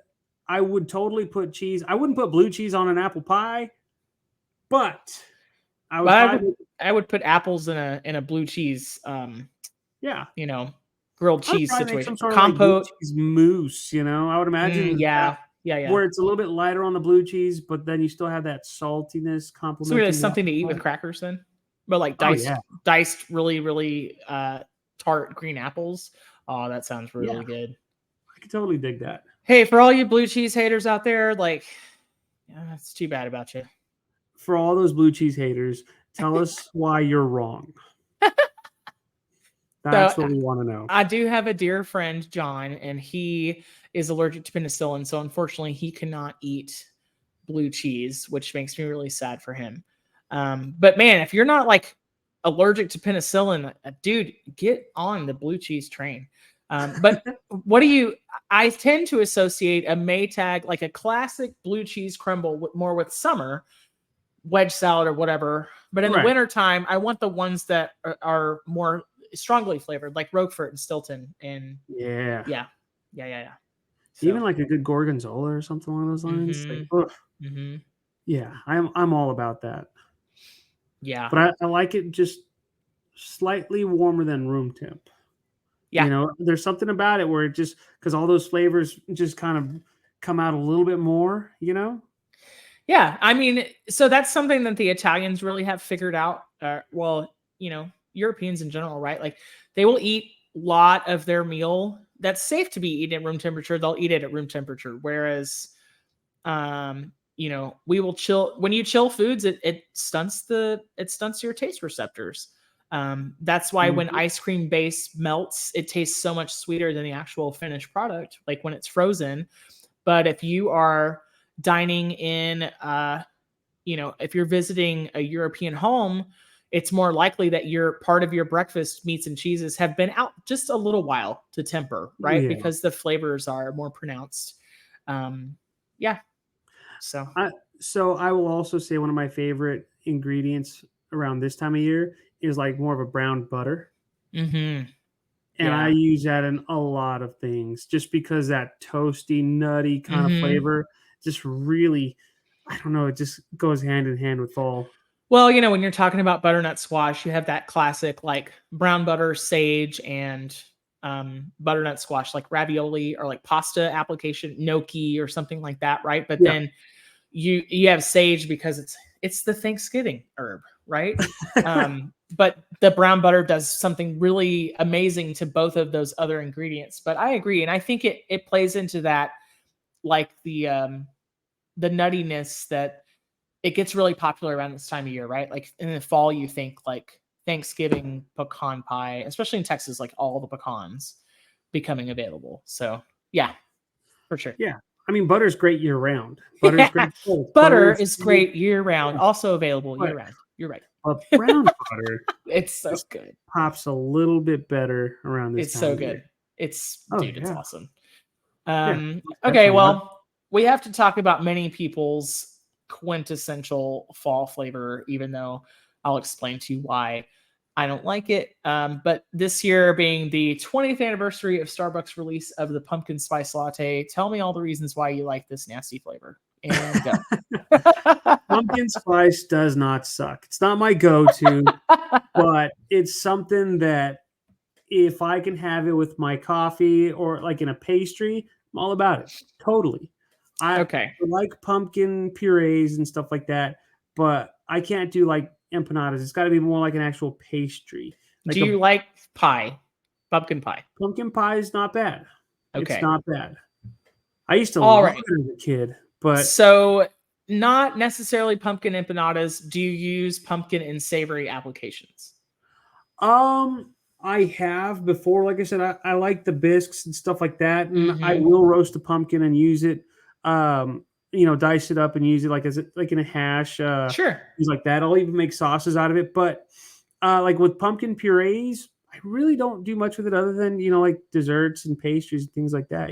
I would totally put cheese. I wouldn't put blue cheese on an apple pie, but I would But probably, I would put apples in a blue cheese, yeah, you know, grilled I would cheese probably make some situation. sort of like blue Compote. cheese mousse. I would imagine that Yeah. Yeah. Yeah. where it's a little bit lighter on the blue cheese, but then you still have that saltiness So really complementing the something to eat with appetite. crackers then, but like Oh yeah, diced really really tart green apples. Oh, that sounds yeah, really good. I could totally dig that. Hey, for all you blue cheese haters out there, like, yeah, it's too bad about you. For all those blue cheese haters, tell us why you're wrong. So That's what we want to know. I do have a dear friend, John, and he is allergic to penicillin. So unfortunately, he cannot eat blue cheese, which makes me really sad for him. But man, if you're not like allergic to penicillin, dude, get on the blue cheese train. But what do you? I tend to associate a Maytag, like a classic blue cheese crumble, more with summer wedge salad or whatever. But in the Right. wintertime, I want the ones that are more strongly flavored, like Roquefort and Stilton. And Yeah. yeah. Even So, like a good gorgonzola or something along those lines. Like, ugh. Yeah, I'm all about that. yeah. But I like it just slightly warmer than room temp. Yeah. There's something about it where it just because all those flavors just kind of come out a little bit more. Yeah, I mean, so that's something that the Italians really have figured out. Well, Europeans in general, right? Like they will eat a lot of their meal that's safe to be eaten at room temperature. They'll eat it at room temperature. Whereas, we will chill when you chill foods. It stunts your taste receptors. That's why when Mhm. ice cream base melts, it tastes so much sweeter than the actual finished product, like when it's frozen. But if you are dining in, if you're visiting a European home, it's more likely that your part of your breakfast meats and cheeses have been out just a little while to temper, right? Yeah. Because the flavors are more pronounced. Yeah. So, So I will also say one of my favorite ingredients around this time of year is like more of a brown butter. mm-hmm. And I Yeah. use that in a lot of things just because that toasty, nutty kind of Mm-hmm. flavor just really, I don't know, it just goes hand in hand with fall. Well, when you're talking about butternut squash, you have that classic like brown butter, sage, and butternut squash, like ravioli or like pasta application, gnocchi or something like that, right? But Yeah. then you have sage because it's the Thanksgiving herb, right? But the brown butter does something really amazing to both of those other ingredients. But I agree, and I think it plays into that, like the nuttiness that it gets really popular around this time of year, right? Like in the fall, you think like Thanksgiving pecan pie, especially in Texas, like all the pecans becoming available. So yeah, for sure. Yeah. I mean, butter's great year round. Butter's great. Butter Butter is great year round, yeah, also available but year round. You're right. brown butter It's so just good. pops a little bit better around this It's time so of year. good. It's Oh Dude, it's yeah. awesome. Yeah. Most Okay, definitely. well, we have to talk about many people's quintessential fall flavor, even though I'll explain to you why I don't like it. But this year being the 20th anniversary of Starbucks' release of the pumpkin spice latte, tell me all the reasons why you like this nasty flavor. And go. Pumpkin spice does not suck. It's not my go-to, but it's something that if I can have it with my coffee or like in a pastry, I'm all about it. Totally. I Okay. like pumpkin purees and stuff like that, but I can't do like empanadas. It's got to be more like an actual pastry. Like Do a you like pie? Pumpkin pie. pumpkin pie is not bad. It's Okay. not bad. I used to All love right. it as a kid, but So, not necessarily pumpkin empanadas. Do you use pumpkin in savory applications? I have before. Like I said, I like the bisques and stuff like that, and I Mm-hmm. will roast a pumpkin and use it. Dice it up and use it like in a hash, Sure. things like that. I'll even make sauces out of it. But like with pumpkin purees, I really don't do much with it other than like desserts and pastries and things like that.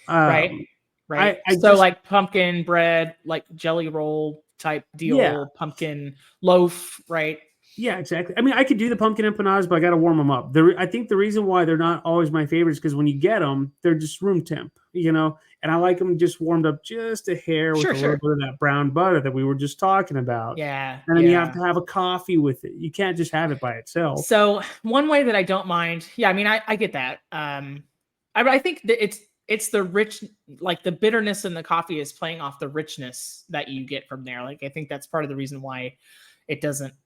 Right. Um, Right. I So, just like pumpkin bread, like jelly roll type yeah. deal, pumpkin loaf, right? Yeah, exactly. I mean, I could do the pumpkin empanadas, but I got to warm them up. I think the reason why they're not always my favorite is because when you get them, they're just room temp. and I like them just warmed up just a hair with Sure, a little sure. bit of that brown butter that we were just talking about. Yeah, And then you have yeah. to have a coffee with it. You can't just have it by itself. So one way that I don't mind, yeah, I mean, I get that. I think that it's the rich, like the bitterness in the coffee is playing off the richness that you get from there. Like I think that's part of the reason why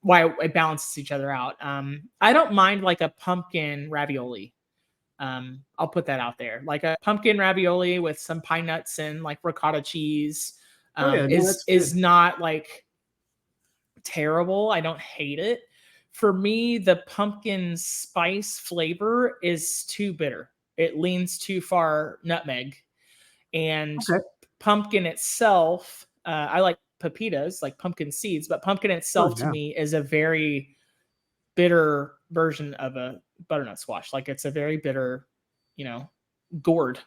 why it balances each other out. I don't mind like a pumpkin ravioli. I'll put that out there, like a pumpkin ravioli with some pine nuts and like ricotta cheese. Oh yeah, no, that's Is good. not like terrible. I don't hate it. For me, the pumpkin spice flavor is too bitter. It leans too far nutmeg. And Okay. pumpkin itself, I like pepitas, like pumpkin seeds, but pumpkin Oh itself to yeah. me is a very bitter version of a butternut squash. Like it's a very bitter, you know, gourd.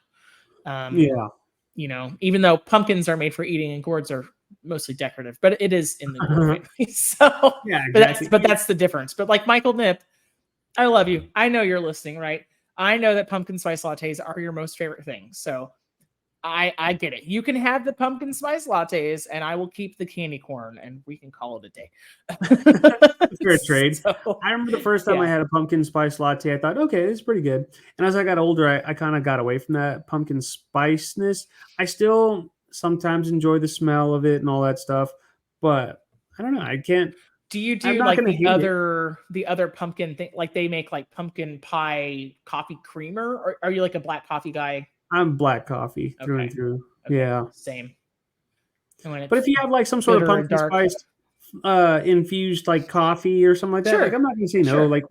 Um, Yeah. Even though pumpkins are made for eating and gourds are mostly decorative, but it is in the gourd family. So, Yeah, exactly. but that's the difference. But like Michael Nip, I love you. I know you're listening, right? I know that pumpkin spice lattes are your most favorite thing. So I get it. You can have the pumpkin spice lattes, and I will keep the candy corn, and we can call it a day. Fair trade. So, I remember the first time I yeah. had a pumpkin spice latte, I thought, okay, this is pretty good. And as I got older, I kind of got away from that pumpkin spiceness. I still sometimes enjoy the smell of it and all that stuff, but I don't know. I can't. Do you I'm do not like going to hate it. the other pumpkin thing? Like they make like pumpkin pie coffee creamer, or are you like a black coffee guy? I'm black coffee through and Okay, through. okay, Yeah. same. And when But it's if you have like some sort of bitter and pumpkin dark, spice infused like coffee or something like that, like sure, I'm not gonna say no. sure. Like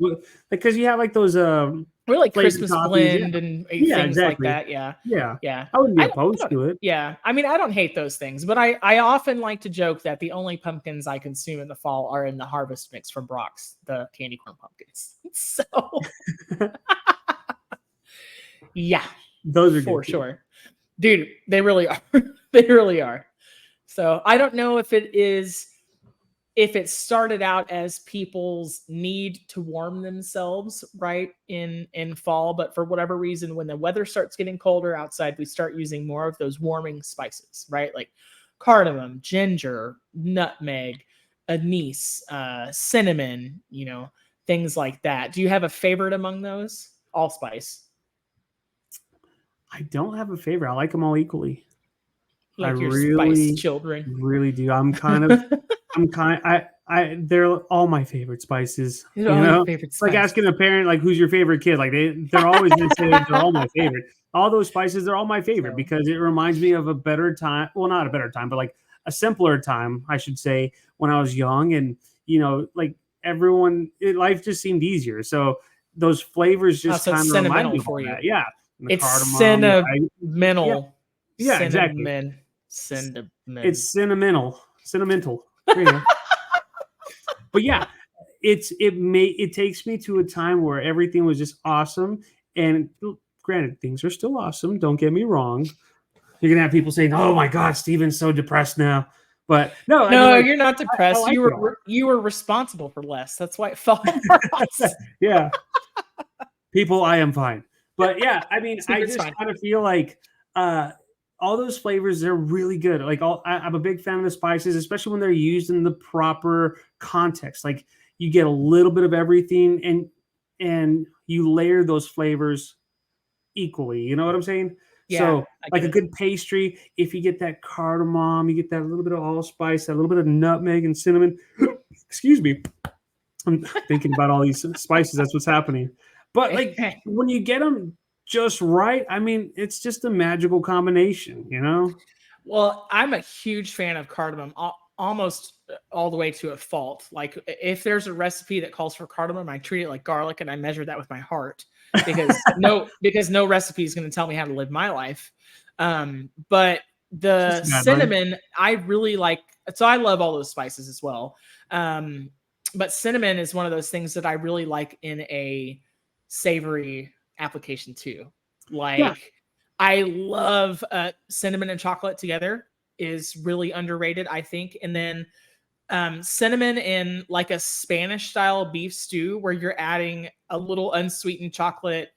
because you have like those Or like flavored Christmas coffees. Yeah. blend and Yeah, things like exactly. that. Yeah, Yeah. yeah. I wouldn't be I opposed don't. to it. Yeah, I mean, I don't hate those things, but I often like to joke that the only pumpkins I consume in the fall are in the harvest mix from Brock's, the candy corn pumpkins. So yeah, Those are for good too. sure, dude. They really are. They really are. So I don't know if it started out as people's need to warm themselves right in fall, but for whatever reason when the weather starts getting colder outside we start using more of those warming spices, right? Like cardamom, ginger, nutmeg, anise, cinnamon, things like that. Do you have a favorite among those? Allspice, I don't have a favorite. I like them all equally. I like your spice really, children. really do. They're all my favorite spices. These are You all your know, favorite it's like asking spices. a parent like who's your favorite kid. Like they're always gonna say they're all my favorite. All those spices, they're all my favorite So because it reminds me of a better time. Well, not a better time, but like a simpler time, I should say, when I was young and like life just seemed easier. So those flavors just so it's kind of remind sentimental me of all for you. that. Yeah, and the It's cardamom. Yeah, sentimental. yeah, exactly. Cinnamon. Cinnamon. It's sentimental. There you go. But yeah, it takes me to a time where everything was just awesome. And granted, things are still awesome. Don't get me wrong. You're gonna have people saying, "Oh my God, Steven's so depressed now." But no, I mean, No, like you're not I depressed. like it all. You were responsible for less. That's why it fell apart. Yeah, people, I am fine. But yeah, I mean, I It's just fine. kind of feel like uh all those flavors, they're really good. Like I'm a big fan of the spices, especially when they're used in the proper context. Like you get a little bit of everything and you layer those flavors equally. You know what I'm saying? Yeah, So I like get a it. good pastry, if you get that cardamom, you get that little bit of allspice, that little bit of nutmeg and cinnamon. Excuse me. I'm thinking about all these spices. That's what's happening. But like when you get them just right, I mean, it's just a magical combination, you know? Well, I'm a huge fan of cardamom, almost all the way to a fault. Like if there's a recipe that calls for cardamom, I treat it like garlic and I measure that with my heart because no recipe is going to tell me how to live my life. But the Just a bad one. cinnamon, I really like. So I love all those spices as well. But cinnamon is one of those things that I really like in a savory application too. Yeah. Like I love cinnamon and chocolate together is really underrated, I think. And then cinnamon in like a Spanish style beef stew where you're adding a little unsweetened chocolate,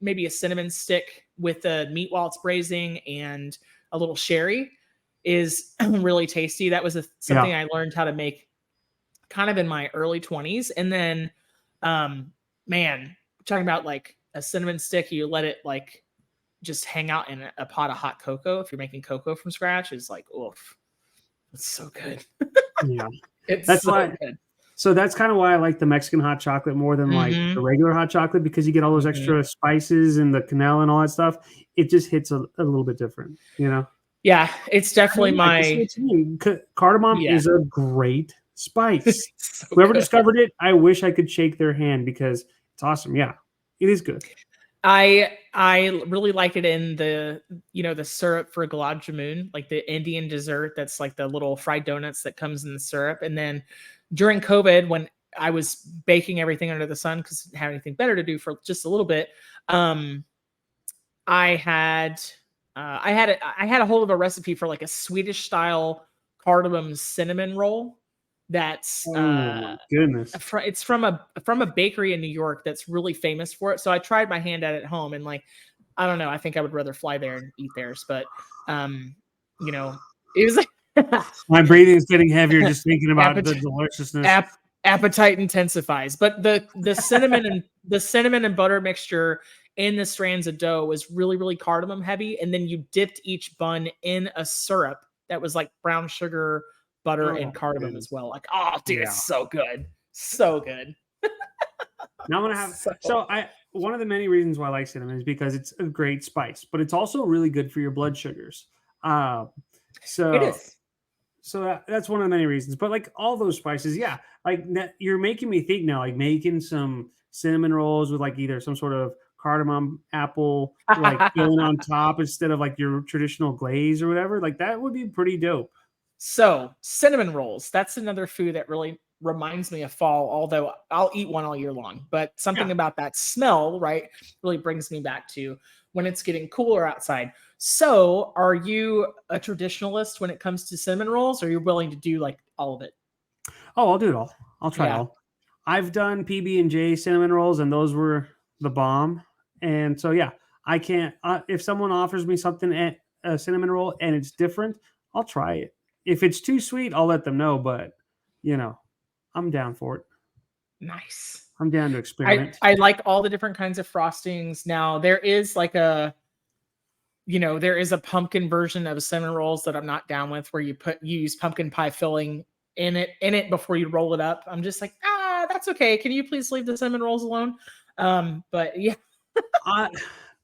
maybe a cinnamon stick with the meat while it's braising and a little sherry is really tasty. That was something Yeah. I learned how to make kind of in my early 20s. And then, man, talking about like a cinnamon stick, you let it like just hang out in a pot of hot cocoa. If you're making cocoa from scratch, is like, oof, it's so good. Yeah. It's That's so why. good. So that's kind of why I like the Mexican hot chocolate more than like the Mhm, regular hot chocolate, because you get all those mhm. extra spices and the cannella and all that stuff. It just hits a little bit different, you know? Yeah, it's I definitely mean, I can see my what you mean. Cardamom yeah. is a great spice. It's so Whoever good. discovered it, I wish I could shake their hand because it's awesome. Yeah, it is good. I really like it in the the syrup for gulab jamun, like the Indian dessert that's like the little fried donuts that comes in the syrup. And then during COVID, when I was baking everything under the sun because I didn't have anything better to do for just a little bit, um, I had I had a hold of a recipe for like a Swedish style cardamom cinnamon roll. That's Oh my goodness. it's from a bakery in New York that's really famous for it. So I tried my hand at it at home, and like I don't know, I think I would rather fly there and eat theirs, but um you know, it was like My breathing is getting heavier just thinking about the appetite deliciousness. appetite intensifies. But the cinnamon and butter mixture in the strands of dough was really really cardamom heavy, and then you dipped each bun in a syrup that was like brown sugar, butter, Oh and cardamom as goodness. well. Like, oh dude, Yeah. it's so good. So good. Now I'm gonna have So so I one of the many reasons why I like cinnamon is because it's a great spice, but it's also really good for your blood sugars. Uh, it so is. that's one of the many reasons. But like all those spices, yeah, like you're making me think now, like making some cinnamon rolls with like either some sort of cardamom apple like filling on top instead of like your traditional glaze or whatever. Like that would be pretty dope. So, cinnamon rolls, that's another food that really reminds me of fall, although I'll eat one all year long. But something Yeah. about that smell, right, really brings me back to when it's getting cooler outside. So, are you a traditionalist when it comes to cinnamon rolls, or are you willing to do like all of it? Oh, I'll do it all. I'll try it Yeah. all. I've done PB&J cinnamon rolls, and those were the bomb. And so, yeah, I can't. If someone offers me something at a cinnamon roll and it's different, I'll try it. If it's too sweet, I'll let them know. But you know, I'm down for it. Nice. I'm down to I experiment. I like all the different kinds of frostings. Now, there is like there is a pumpkin version of cinnamon rolls that I'm not down with, where you use pumpkin pie filling in it before you roll it up. I'm just like, that's okay. Can you please leave the cinnamon rolls alone? But yeah. I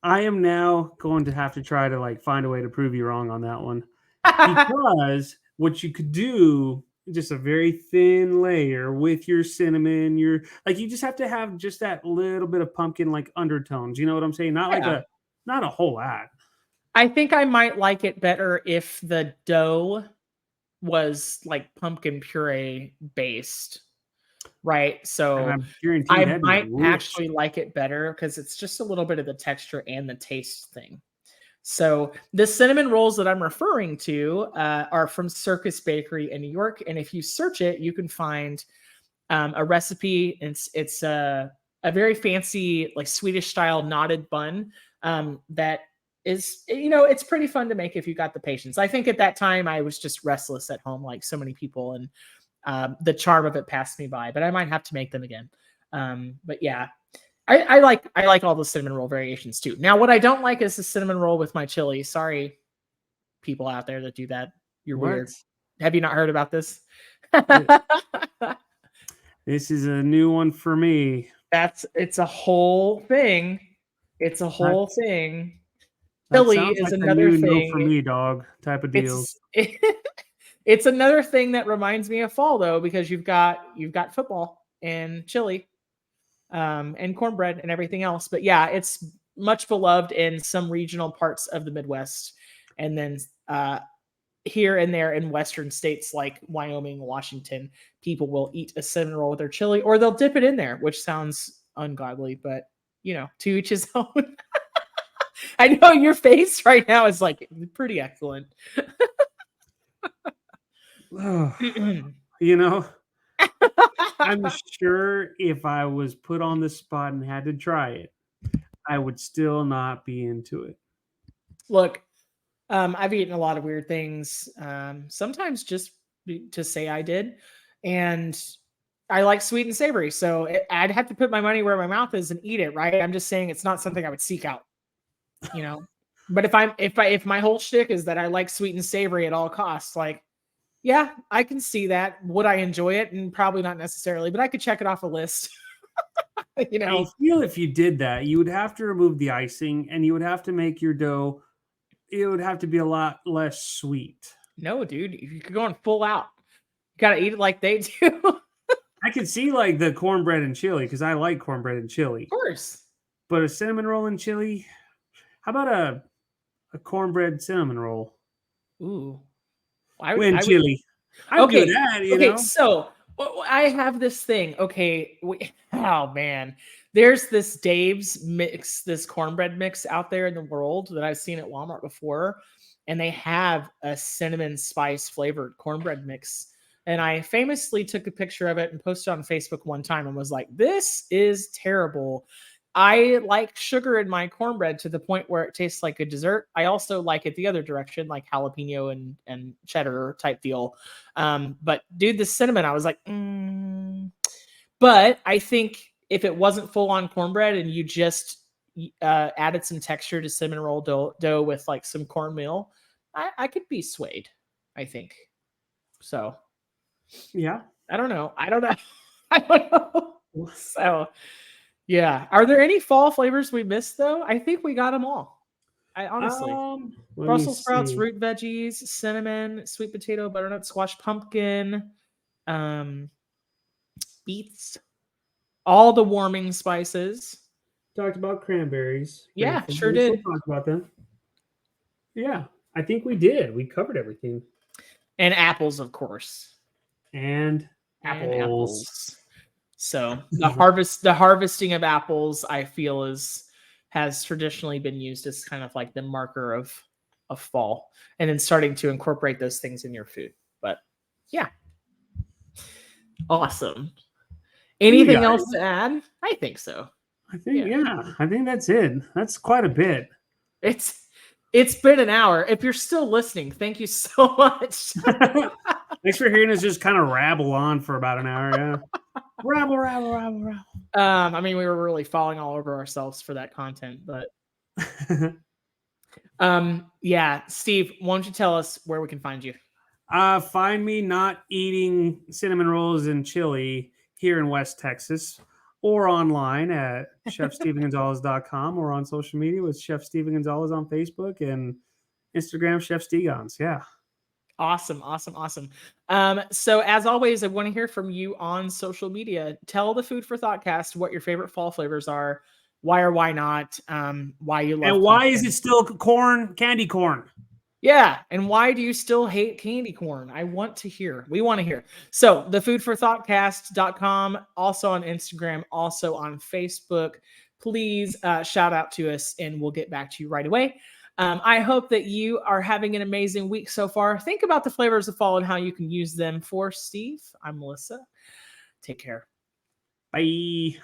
I am now going to have to try to like find a way to prove you wrong on that one, because what you could do, just a very thin layer with your cinnamon, your like you just have to have just that little bit of pumpkin like undertones. You know what I'm saying? Yeah. Not a whole lot. I think I might like it better if the dough was like pumpkin puree based, right? And So I'm guaranteed I that'd be might delicious. actually like it better because it's just a little bit of the texture and the taste thing. So the cinnamon rolls that I'm referring to are from Circus Bakery in New York, and if you search it, you can find a recipe. It's a very fancy like Swedish style knotted bun that is it's pretty fun to make if you got the patience. I think at that time I was just restless at home like so many people, and the charm of it passed me by. But I might have to make them again. But yeah, I like all the cinnamon roll variations too. Now, what I don't like is the cinnamon roll with my chili. Sorry, people out there that do that. You're weird. What? Have you not heard about this? Th- This is a new one for me. It's a whole thing. It's a That whole thing. that Chili sounds is like a another new no for thing. me, dog type of deal. It's it's another thing that reminds me of fall though, because you've got football and chili, and cornbread and everything else. But yeah, it's much beloved in some regional parts of the Midwest, and then here and there in Western states like Wyoming, Washington, people will eat a cinnamon roll with their chili, or they'll dip it in there, which sounds ungodly, but to each his own. I know your face right now is like pretty excellent. You know, I'm sure if I was put on the spot and had to try it, I would still not be into it. Look, I've eaten a lot of weird things. Sometimes just to say I did, and I like sweet and savory. So I'd have to put my money where my mouth is and eat it. Right? I'm just saying it's not something I would seek out. You know. But if my whole shtick is that I like sweet and savory at all costs, like yeah, I can see that. Would I enjoy it? And probably not necessarily, but I could check it off a list. you I know, feel if you did that, you would have to remove the icing and you would have to make your dough, it would have to be a lot less sweet. no, dude, you could go on full out. You gotta eat it like they do. of I could see like the cornbread and chili because I like cornbread and chili, course. but a cinnamon roll and chili, how about a cornbread cinnamon roll Ooh, when I would. chili? I'd do Okay, that, you okay. know. So I have this thing. Okay, oh man, there's this Dave's mix, this cornbread mix out there in the world that I've seen at Walmart before, and they have a cinnamon spice flavored cornbread mix. And I famously took a picture of it and posted on Facebook one time and was like, "This is terrible." I like sugar in my cornbread to the point where it tastes like a dessert. I also like it the other direction, like jalapeno and cheddar type deal. But dude, the cinnamon, I was like, But I think if it wasn't full on cornbread and you just added some texture to cinnamon roll dough with like some cornmeal, I could be swayed. I think so. Yeah. I don't know. I don't know. I don't know. So yeah. Are there any fall flavors we missed though? I think we got them all. I honestly. Let me Brussels sprouts, see. root veggies, cinnamon, sweet potato, butternut squash, pumpkin, um, beets, all the warming spices. Talked about cranberries Yeah, briefly. sure We still did. talked about them. Yeah, I think we did. We covered everything. And apples, of course. And And apples. apples. So the harvesting of apples, I feel has traditionally been used as kind of like the marker of fall, and then starting to incorporate those things in your food. But yeah, awesome. You Anything got else it. to add? I think so. I think, Yeah. yeah, I think that's it. That's quite a bit. It's been an hour. If you're still listening, thank you so much. Thanks for hearing us just kind of rabble on for about an hour. Yeah. Rabble, rabble, rabble, rabble. I mean, we were really falling all over ourselves for that content, but yeah, Steve, why don't you tell us where we can find you? Find me not eating cinnamon rolls and chili here in West Texas or online at chefstevengonzalez.com or on social media with Chef Steven Gonzalez on Facebook and Instagram, Chef Stegons. Yeah. Awesome, awesome, awesome. So as always, I want to hear from you on social media. Tell the Food for Thoughtcast what your favorite fall flavors are, why or why not, why you love And why is pumpkin. it still corn, candy corn? Yeah, and why do you still hate candy corn? I want to hear. We want to hear. So, the foodforthoughtcast.com, also on Instagram, also on Facebook. Please shout out to us and we'll get back to you right away. I hope that you are having an amazing week so far. Think about the flavors of fall and how you can use them. For Steve, I'm Melissa. Take care. Bye.